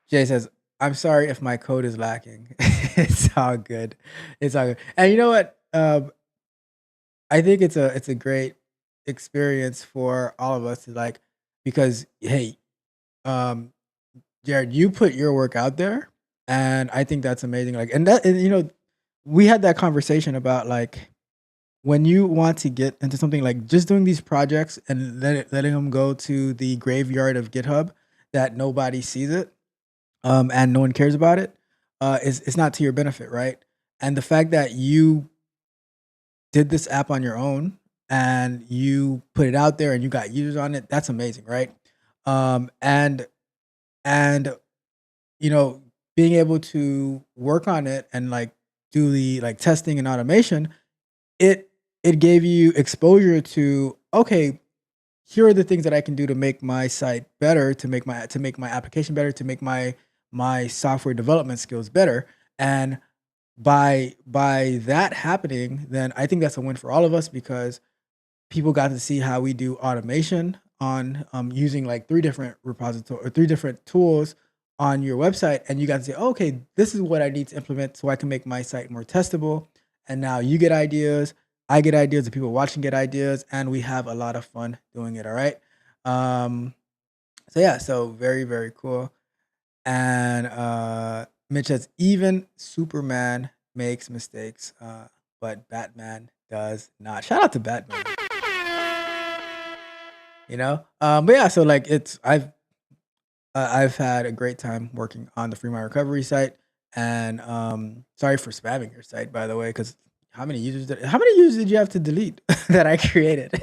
Jay says, I'm sorry if my code is lacking. It's all good. It's all good. And you know what? I think it's a great experience for all of us to like because hey, um Jared, you put your work out there, and I think that's amazing. Like, and we had that conversation about like when you want to get into something like just doing these projects and letting them go to the graveyard of GitHub that nobody sees it, and no one cares about it, is it's not to your benefit, right? And the fact that you did this app on your own and you put it out there and you got users on it, that's amazing, right? And you know, being able to work on it and like do the like testing and automation, it gave you exposure to, okay, here are the things that I can do to make my site better, to make my application better, to make my software development skills better. And by that happening, then I think that's a win for all of us, because people got to see how we do automation on using like 3 different repository or 3 different tools on your website, and you got to say, oh, okay, this is what I need to implement so I can make my site more testable. And now you get ideas, I get ideas, the people watching get ideas, and we have a lot of fun doing it. All right. So yeah, so very, very cool. And Mitch says, even Superman makes mistakes, but Batman does not. Shout out to Batman. You know, but yeah, so like I've had a great time working on the Free My Recovery site, and sorry for spamming your site, by the way, because how many users did you have to delete that I created?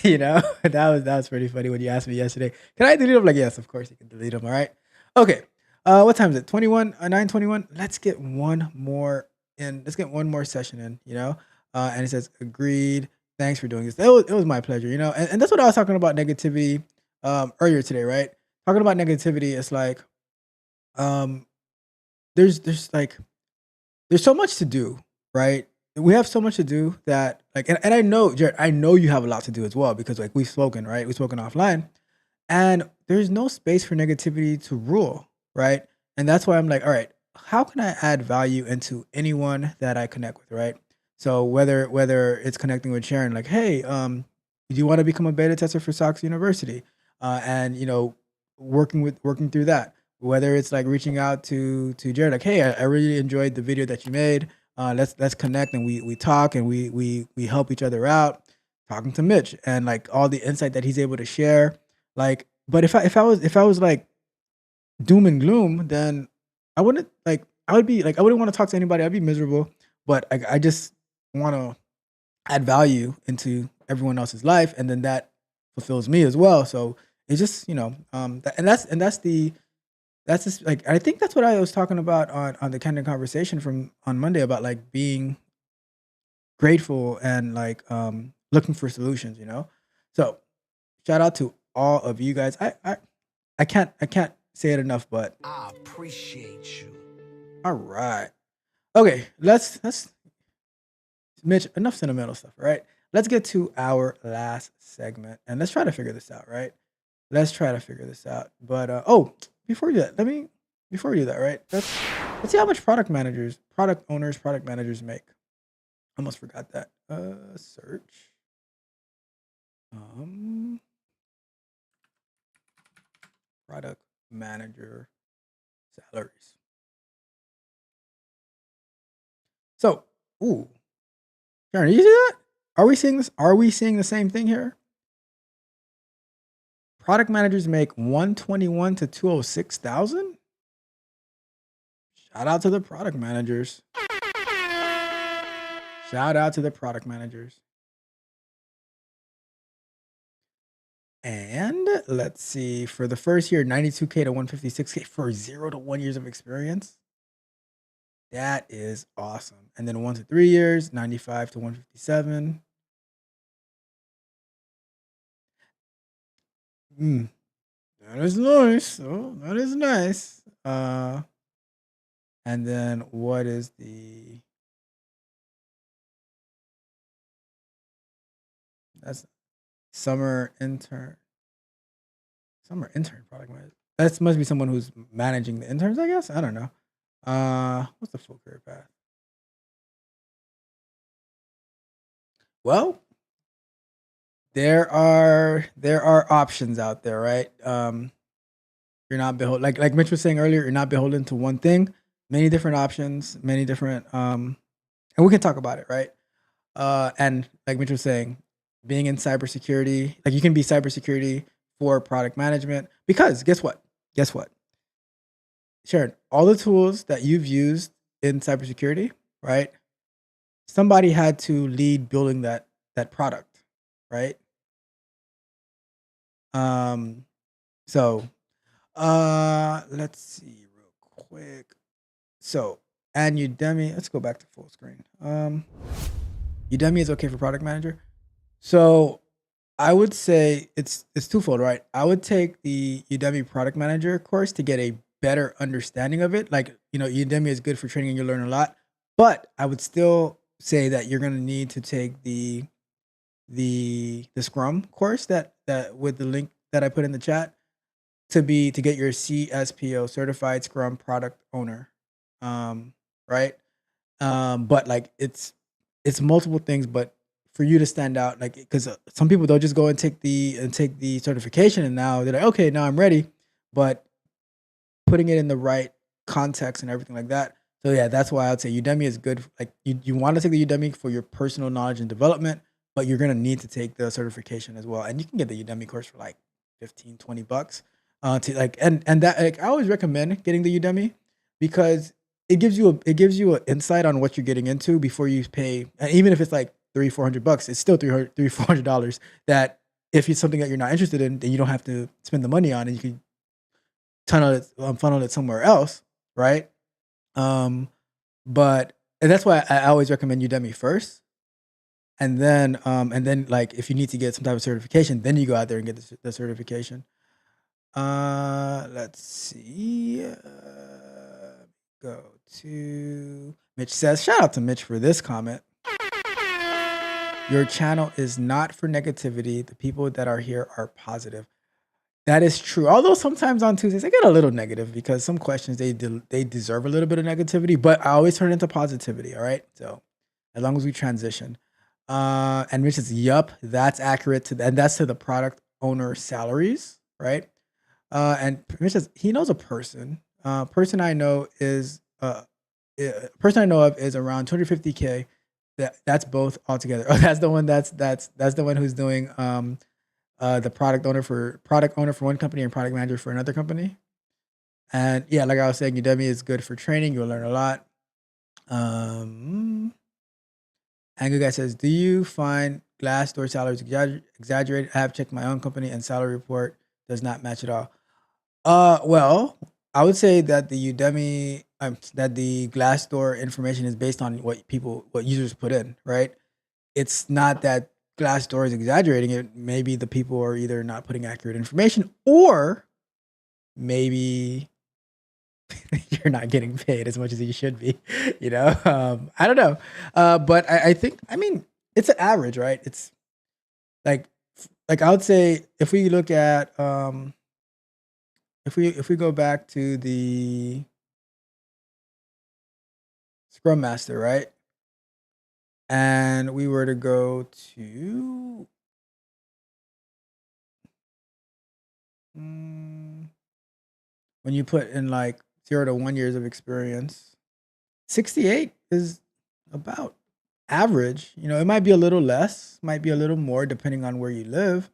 You know, that was pretty funny when you asked me yesterday. Can I delete them? Like, yes, of course you can delete them. All right. Okay. What time is it? 9:21. Let's get one more in. Let's get one more session in. You know, and it says agreed. Thanks for doing this. It was my pleasure. You know, and that's what I was talking about negativity earlier today, right? Talking about negativity, it's like there's like there's so much to do, right? We have so much to do that like, and I know, Jared, I know you have a lot to do as well, because like we've spoken, right? We've spoken offline, and there's no space for negativity to rule, right? And that's why I'm like, all right, how can I add value into anyone that I connect with, right? So whether it's connecting with Sharon, like, hey, do you want to become a beta tester for Sox University? And you know, working through that. Whether it's like reaching out to Jared, like, hey, I really enjoyed the video that you made. Let's connect, and we talk, and we help each other out. Talking to Mitch and like all the insight that he's able to share. Like, but if I was like doom and gloom, then I wouldn't like I would be like I wouldn't want to talk to anybody. I'd be miserable. But I just want to add value into everyone else's life, and then that fulfills me as well. So it's just, you know, that's just like, I think that's what I was talking about on the Candid Conversation from on Monday, about like being grateful and like looking for solutions, you know. So shout out to all of you guys. I can't say it enough, but I appreciate you. all right. Okay, let's Mitch, enough sentimental stuff, all right? Let's get to our last segment, and let's try to figure this out, right? Let's try to figure this out. But before we do that, before we do that, right? Let's see how much product owners, product managers make. Almost forgot that. Search. Product manager salaries. So, ooh, Sharon, did you see that? Are we seeing this? Are we seeing the same thing here? Product managers make 121 to 206,000. Shout out to the product managers. Shout out to the product managers. And let's see, for the first year, 92K to 156K for 0 to 1 years of experience. That is awesome. And then 1 to 3 years, 95 to 157. That is nice. Oh, that is nice. And then what is the that's summer intern product manager. That must be someone who's managing the interns, I guess. I don't know. What's the full career path? Well, there are options out there, right? You're not beholden, like Mitch was saying earlier, you're not beholden to one thing. Many different options, many different and we can talk about it, right? And like Mitch was saying, being in cybersecurity, like you can be cybersecurity for product management, because guess what? Sharon, all the tools that you've used in cybersecurity, right? somebody had to lead building that product, right? So let's see real quick. So, and Udemy, let's go back to full screen. Udemy is okay for product manager. So I would say it's twofold, right? I would take the Udemy product manager course to get a better understanding of it. Like, Udemy is good for training and you learn a lot, but I would still say that you're going to need to take the Scrum course that with the link that I put in the chat to get your CSPO, certified Scrum product owner. Right? But like it's multiple things, but for you to stand out, like, because some people they'll just go and take the certification, and now they're like, okay, now I'm ready, but putting it in the right context and everything like that. So yeah, that's why I'd say Udemy is good. Like you want to take the Udemy for your personal knowledge and development, but you're gonna need to take the certification as well, and you can get the Udemy course for like $15-20 to like, and that, like, I always recommend getting the Udemy because it gives you an insight on what you're getting into before you pay. And even if it's like $300-400, it's still $300-400 that if it's something that you're not interested in, then you don't have to spend the money on, and you can funnel it somewhere else, right? But and that's why I always recommend Udemy first, and then like if you need to get some type of certification, then you go out there and get the certification. Let's see. Go to Mitch says, shout out to Mitch for this comment. Your channel is not for negativity. The people that are here are positive. That is true. Although sometimes on Tuesdays I get a little negative because some questions they deserve a little bit of negativity, but I always turn it into positivity. All right. So as long as we transition. And Mitch says, yup, that's accurate and that's to the product owner salaries, right? And Mitch says he knows a person. Person I know is person I know of is around 250K. That's both altogether. Oh, that's the one that's the one who's doing the product owner for one company and product manager for another company. And yeah, like I was saying, Udemy is good for training. You'll learn a lot. Angry Guy says, do you find Glassdoor salaries exaggerated? I have checked my own company and salary report does not match at all. Well, I would say that the Udemy, that the Glassdoor information is based on what users put in, right? It's not that Glassdoor is exaggerating it. Maybe the people are either not putting accurate information, or maybe you're not getting paid as much as you should be. I don't know. But I think, it's an average, right? It's like I would say if we look at if we go back to the Scrum Master, right? And we were to go to when you put in like 0 to 1 years of experience, 68 is about average. It might be a little less, might be a little more depending on where you live.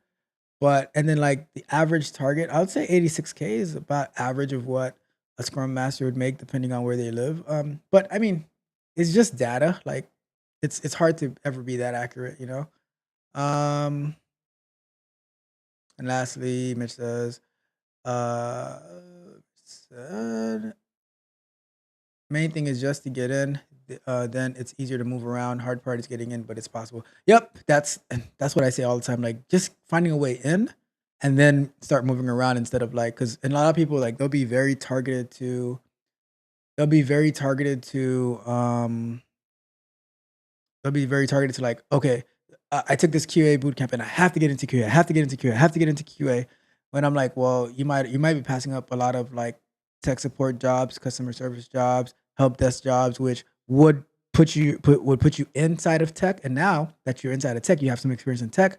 But and then like the average target, I would say 86K is about average of what a Scrum Master would make depending on where they live. But it's just data. Like it's hard to ever be that accurate, And lastly, Mitch says, main thing is just to get in. Then it's easier to move around. Hard part is getting in, but it's possible. Yep, that's what I say all the time. Like just finding a way in, and then start moving around instead of like, because a lot of people like they'll be very targeted to like, okay, I took this QA bootcamp and I have to get into QA. I have to get into QA. I have to get into QA. When I'm like, well, you might be passing up a lot of like tech support jobs, customer service jobs, help desk jobs, which would put you inside of tech. And now that you're inside of tech, you have some experience in tech.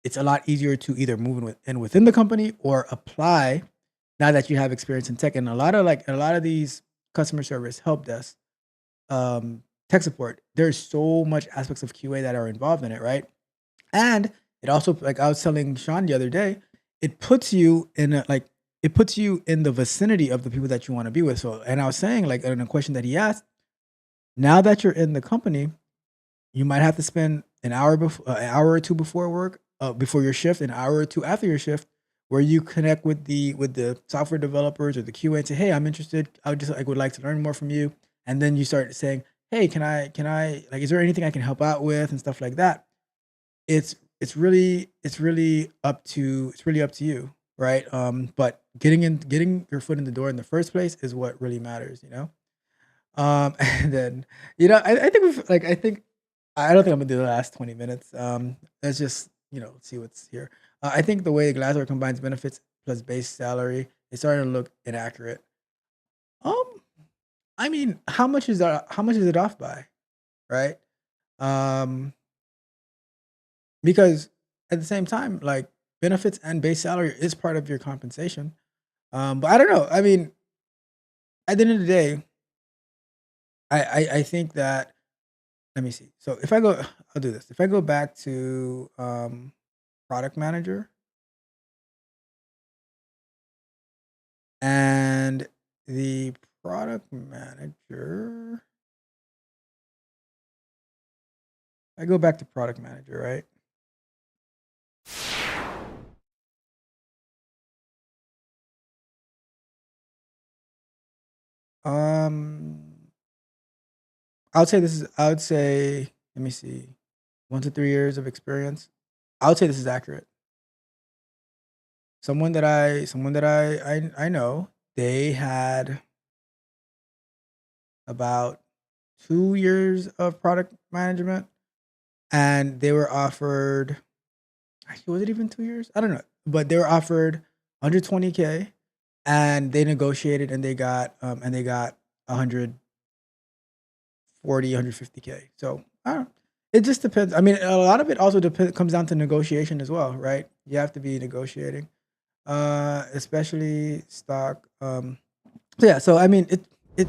It's a lot easier to either move within the company or apply now that you have experience in tech. And a lot of these customer service, help desk, tech support, there's so much aspects of QA that are involved in it, right? And it also, like I was telling Sean the other day, it puts you in the vicinity of the people that you want to be with. So, and I was saying, like, in a question that he asked, now that you're in the company, you might have to spend an hour or two before work, before your shift, an hour or two after your shift, where you connect with the software developers or the QA and say, "Hey, I'm interested. I would like to learn more from you." And then you start saying, "Hey, can I like, is there anything I can help out with?" and stuff like that. It's really up to you, right? But getting your foot in the door in the first place is what really matters, you know. And then I think I don't think I'm gonna do the last 20 minutes. Let's just see what's here. I think the way Glassdoor combines benefits plus base salary is starting to look inaccurate. Um, I mean, how much is that? How much is it off by, right? Um, because at the same time, like, benefits and base salary is part of your compensation. But I don't know. I mean, at the end of the day, I think that, let me see. So if I go, I'll do this. If I go back to product manager, and the product manager, I go back to product manager, right? Um, I would say, let me see, 1 to 3 years of experience. I would say this is accurate. Someone that I know, they had about 2 years of product management, and they were offered, actually, was it even 2 years? I don't know, but they were offered 120K, and they negotiated, and they got 140, 150K. So I don't. It just depends. I mean, a lot of it also comes down to negotiation as well, right? You have to be negotiating, especially stock. So yeah. So I mean, it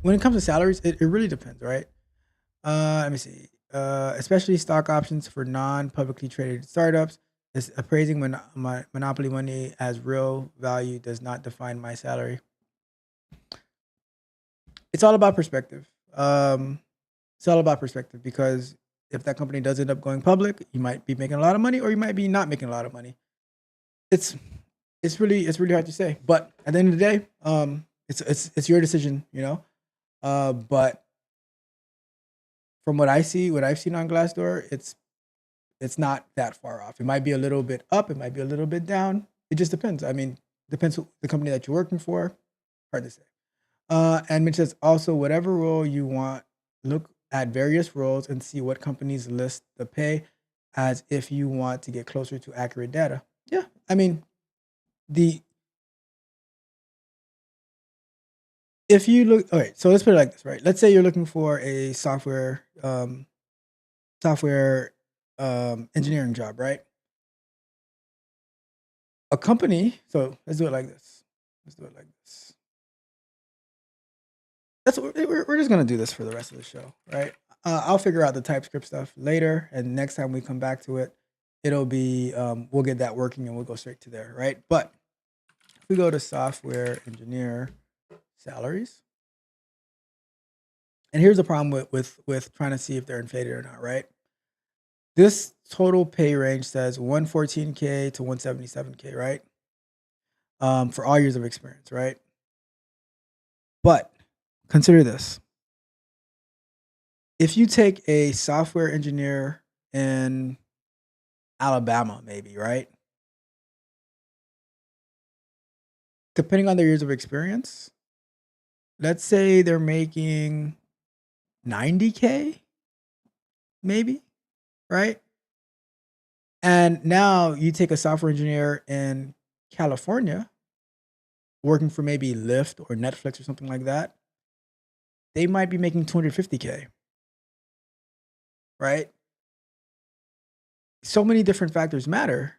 when it comes to salaries, it really depends, right? Let me see. Especially stock options for non-publicly traded startups. Is appraising my monopoly money as real value does not define my salary. It's all about perspective. It's all about perspective, because if that company does end up going public, you might be making a lot of money, or you might be not making a lot of money. It's it's really hard to say. But at the end of the day, it's your decision, you know. But from what I see, what I've seen on Glassdoor, it's not that far off. It might be a little bit up, it might be a little bit down. It just depends. I mean, depends the company that you're working for. Hard to say. And it says also, whatever role you want, look at various roles and see what companies list the pay as if you want to get closer to accurate data. Yeah, I mean, the if you look, all right, so let's put it like this, right? Let's say you're looking for a software engineering job, right? A company, so let's do it like this. Let's do it like this. We're just gonna do this for the rest of the show, right? I'll figure out the TypeScript stuff later, and next time we come back to it, it'll be we'll get that working and we'll go straight to there, right? But if we go to software engineer salaries, and here's the problem with trying to see if they're inflated or not, right? This total pay range says 114K to 177K, right? For all years of experience, right? But consider this. If you take a software engineer in Alabama, maybe, right? Depending on their years of experience, let's say they're making 90K, maybe, right? And now you take a software engineer in California working for maybe Lyft or Netflix or something like that, they might be making 250K, right? So many different factors matter.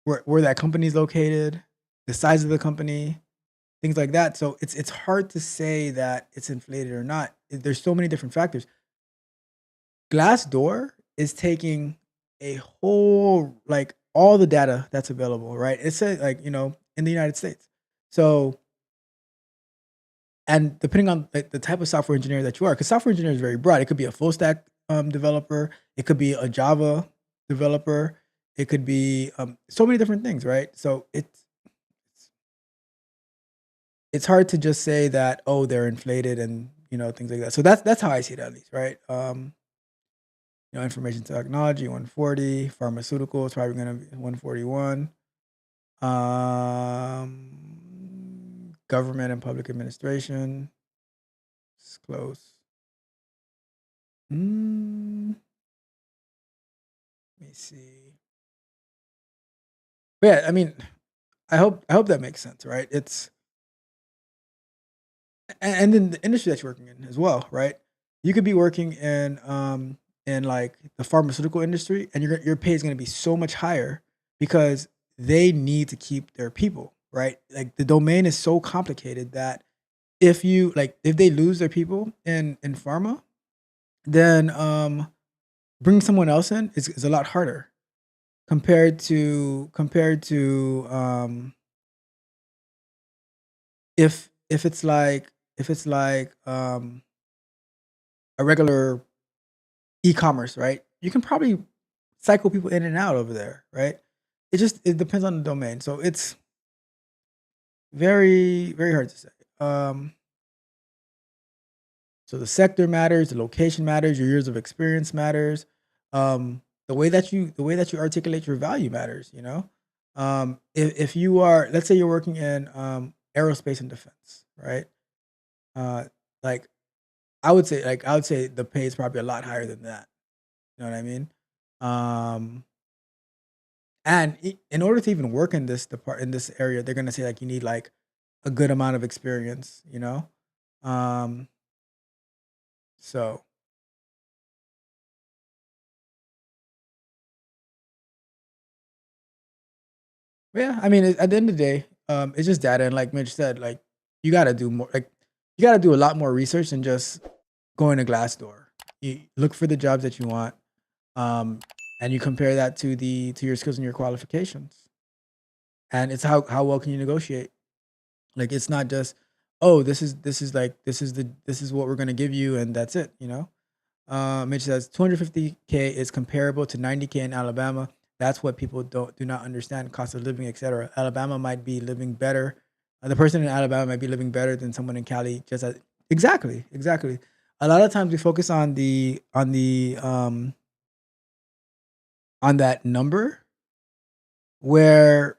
Where that company is located, the size of the company, things like that. So it's hard to say that it's inflated or not. There's so many different factors. Glassdoor is taking a whole, like, all the data that's available, right? It's like, in the United States. So, and depending on, like, the type of software engineer that you are, because software engineer is very broad. It could be a full stack developer. It could be a Java developer. It could be so many different things, right? So it's hard to just say that, oh, they're inflated and things like that. So that's how I see it, at least, right? Information technology 140, pharmaceutical is probably going to be 141. Government and public administration is close. Let me see. But yeah, I mean, I hope that makes sense, right? It's and then the industry that you're working in as well, right? You could be working in like the pharmaceutical industry, and your pay is going to be so much higher because they need to keep their people, right? Like the domain is so complicated that if they lose their people in pharma, then bringing someone else in is a lot harder compared to if it's like a regular e-commerce, right? You can probably cycle people in and out over there, right? It depends on the domain. So it's very, very hard to say. So the sector matters, the location matters, your years of experience matters. The way that you articulate your value matters, if you are, let's say you're working in aerospace and defense, right? Uh like I would say the pay is probably a lot higher than that. You know what I mean? Um and in order to even work in this area, they're gonna say like you need like a good amount of experience, you know? Um so yeah, I mean, at the end of the day, it's just data, and like Mitch said, like you got to do more. Like you got to do a lot more research than just going to Glassdoor. You look for the jobs that you want, um, and you compare that to your skills and your qualifications. And it's how well can you negotiate. Like it's not just, oh, this is what we're gonna give you, and that's it. Mitch says 250K is comparable to 90K in Alabama. That's what people do not understand: cost of living, etc. Alabama might be living better. The person in Alabama might be living better than someone in Cali. Exactly. A lot of times we focus on that number where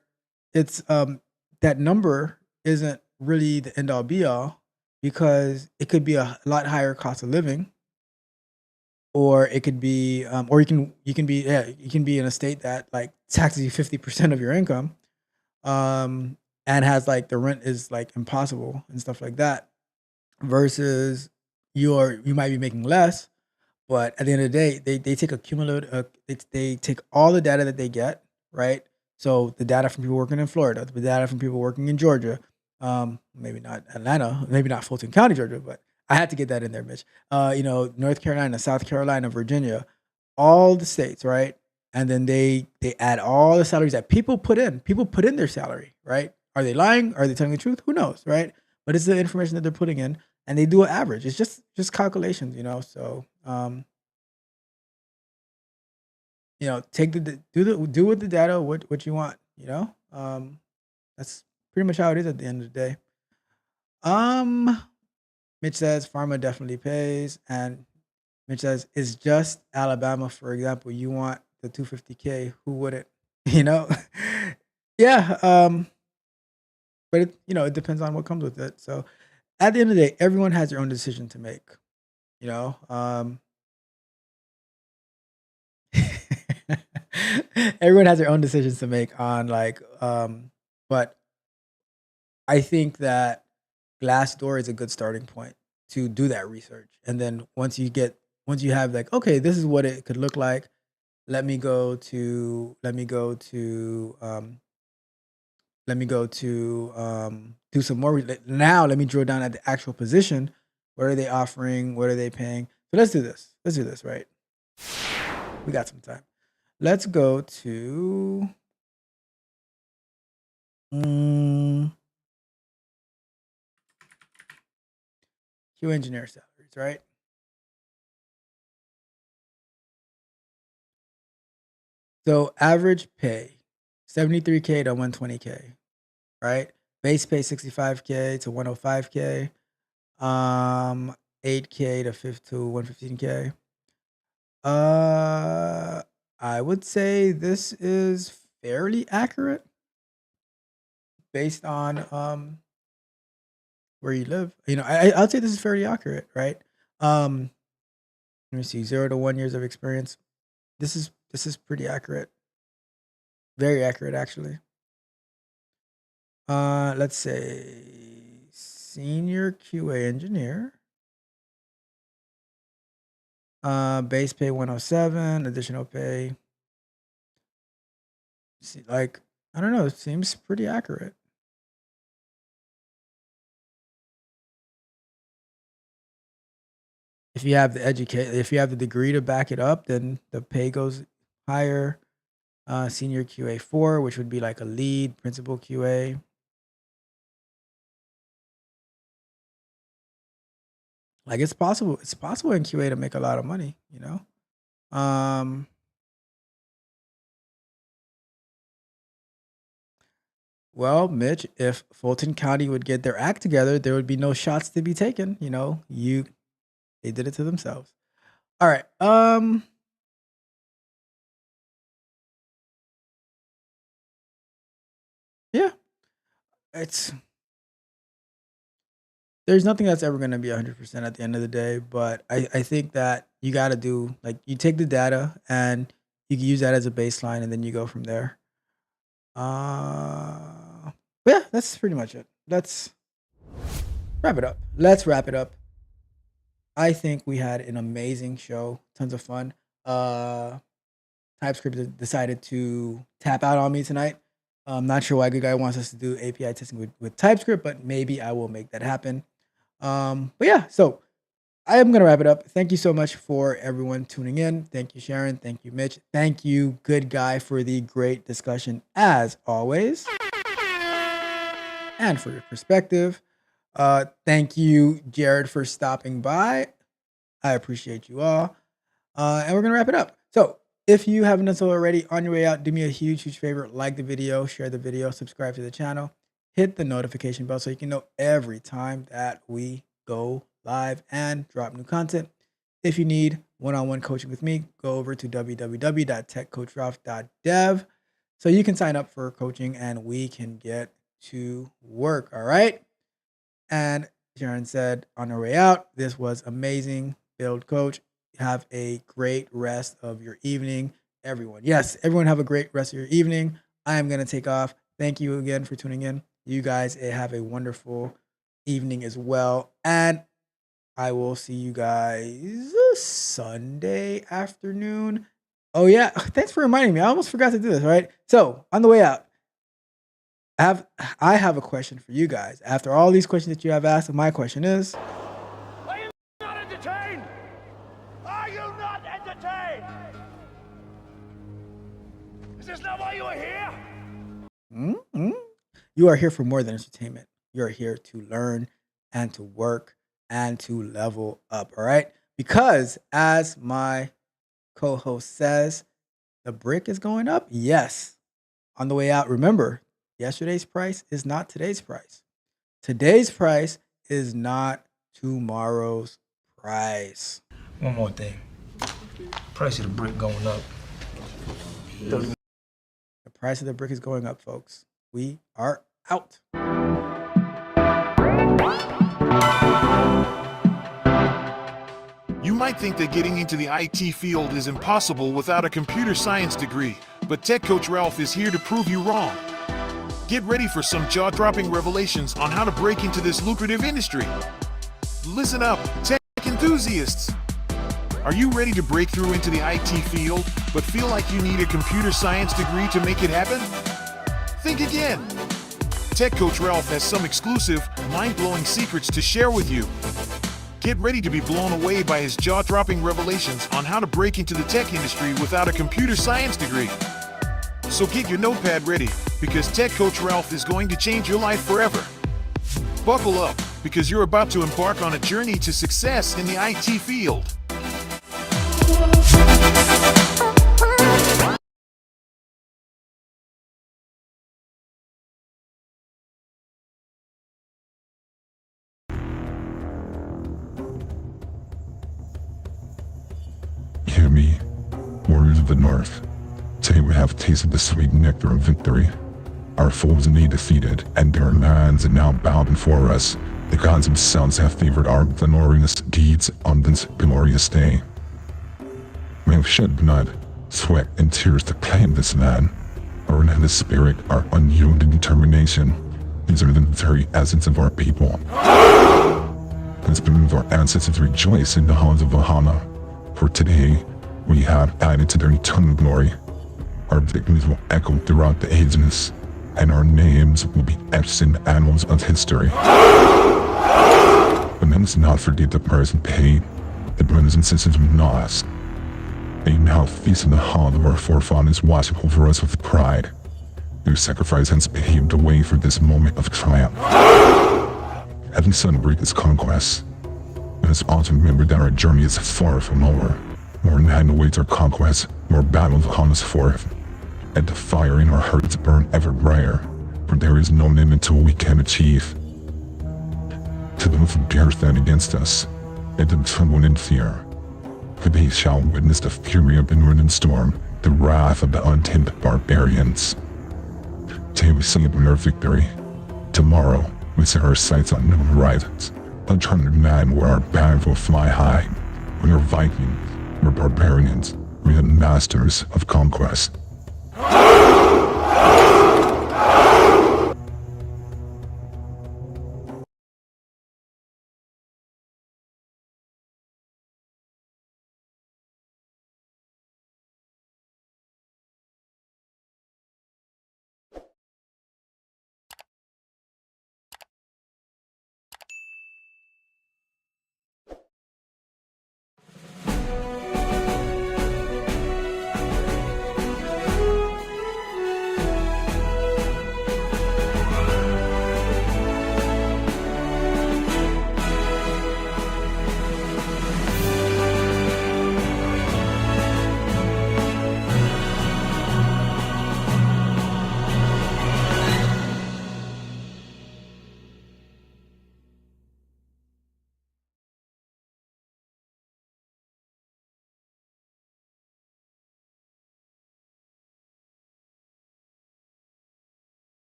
it's that number isn't really the end all be all, because it could be a lot higher cost of living, or it could be or you can be in a state that like taxes you 50% of your income, um and has like the rent is like impossible and stuff like that, versus you might be making less, but at the end of the day, they take they take all the data that they get, right? So the data from people working in Florida, the data from people working in Georgia, maybe not Atlanta, maybe not Fulton County, Georgia, but I had to get that in there, Mitch. North Carolina, South Carolina, Virginia, all the states, right? And then they add all the salaries that people put in. People put in their salary, right? Are they lying? Are they telling the truth? Who knows, right? But it's the information that they're putting in, and they do an average. It's just calculations, So take do with the data what you want, that's pretty much how it is at the end of the day. um Mitch says pharma definitely pays, and Mitch says it's just Alabama, for example. You want the 250K, who wouldn't? you know yeah, but it depends on what comes with it. So at the end of the day, everyone has their own decision to make, you know everyone has their own decisions to make on like but I think that Glassdoor is a good starting point to do that research. And then once you have like, okay, this is what it could look like. Let me go to do some more. Now let me drill down at the actual position. What are they offering? What are they paying? So let's do this. Let's do this, right? We got some time. Let's go to Q engineer salaries, right? So average pay, 73K to 120K, right? Base pay 65K to 105K, 8K to 115K. I would say this is fairly accurate based on where you live. You know, I'd say this is fairly accurate, right? Let me see, 0 to 1 years of experience. This is pretty accurate. Very accurate, actually. Let's say senior QA engineer. Base pay 107, additional pay. See, like, I don't know, it seems pretty accurate. If you have the degree to back it up, then the pay goes higher. Senior QA 4, which would be like a lead, principal QA. Like it's possible in QA to make a lot of money, you know? Well, Mitch, if Fulton County would get their act together, there would be no shots to be taken, you know? They did it to themselves. All right. Yeah. There's nothing that's ever going to be 100% at the end of the day, but I think that you got to do, like, you take the data and you can use that as a baseline and then you go from there. But yeah, that's pretty much it. Let's wrap it up. I think we had an amazing show, tons of fun. TypeScript decided to tap out on me tonight. I'm not sure why Good Guy wants us to do API testing with TypeScript, but maybe I will make that happen. But yeah, so I am going to wrap it up. Thank you so much for everyone tuning in. Thank you, Sharon. Thank you, Mitch. Thank you, Good Guy, for the great discussion as always and for your perspective. Thank you, Jared, for stopping by. I appreciate you all. And we're going to wrap it up. So if you haven't done so already, on your way out, do me a huge, huge favor. Like the video, share the video, subscribe to the channel, hit the notification bell so you can know every time that we go live and drop new content. If you need one-on-one coaching with me, go over to www.techcoachralph.dev so you can sign up for coaching and we can get to work. All right. And Sharon said on her way out, this was amazing. Build coach. Have a great rest of your evening, everyone. Yes, everyone have a great rest of your evening. I am going to take off. Thank you again for tuning in. You guys have a wonderful evening as well. And I will see you guys Sunday afternoon. Oh, yeah. Thanks for reminding me. I almost forgot to do this, right? So on the way out, I have a question for you guys. After all these questions that you have asked, my question is... Are you not entertained? Are you not entertained? Is this not why you are here? You are here for more than entertainment. You're here to learn and to work and to level up, all right? Because as my co-host says, the brick is going up. Yes. On the way out, remember, yesterday's price is not today's price. Today's price is not tomorrow's price. One more thing. Price of the brick going up. The price of the brick is going up, folks. We are out. You might think that getting into the IT field is impossible without a computer science degree, but Tech Coach Ralph is here to prove you wrong. Get ready for some jaw-dropping revelations on how to break into this lucrative industry. Listen up, tech enthusiasts. Are you ready to break through into the IT field, but feel like you need a computer science degree to make it happen? Think again. Tech Coach Ralph has some exclusive, mind-blowing secrets to share with you. Get ready to be blown away by his jaw-dropping revelations on how to break into the tech industry without a computer science degree. So get your notepad ready, because Tech Coach Ralph is going to change your life forever. Buckle up, because you're about to embark on a journey to success in the IT field. warriors of the north. Today we have tasted the sweet nectar of victory. Our foes indeed defeated, and their lands are now bound before us. The gods themselves have favored our glorious deeds on this glorious day. We have shed blood, sweat, and tears to claim this land. Our relentless spirit, our unyielding determination, these are the very essence of our people. Let's believe our ancestors rejoice in the halls of Valhalla, for today we have added to their eternal glory. Our victories will echo throughout the ages, and our names will be etched in the annals of history. But let us not forget the present pain, the brothers and sisters we lost. They now feast in the hall of our forefathers, watching over us with pride. Their sacrifice has paved the way for this moment of triumph. As we celebrate this conquest, let us also remember that our journey is far from over. More land awaits our conquest, more battles hunt us forth, and the fire in our hearts burn ever brighter, for there is no limit to what we can achieve. To those who dare stand against us, let them tremble in fear, for they shall witness the fury of the northern storm, the wrath of the untamed barbarians. Today we celebrate our victory. Tomorrow, we set our sights on new horizons, uncharted land where our banners will fly high. We are Vikings, we're barbarians, we are masters of conquest.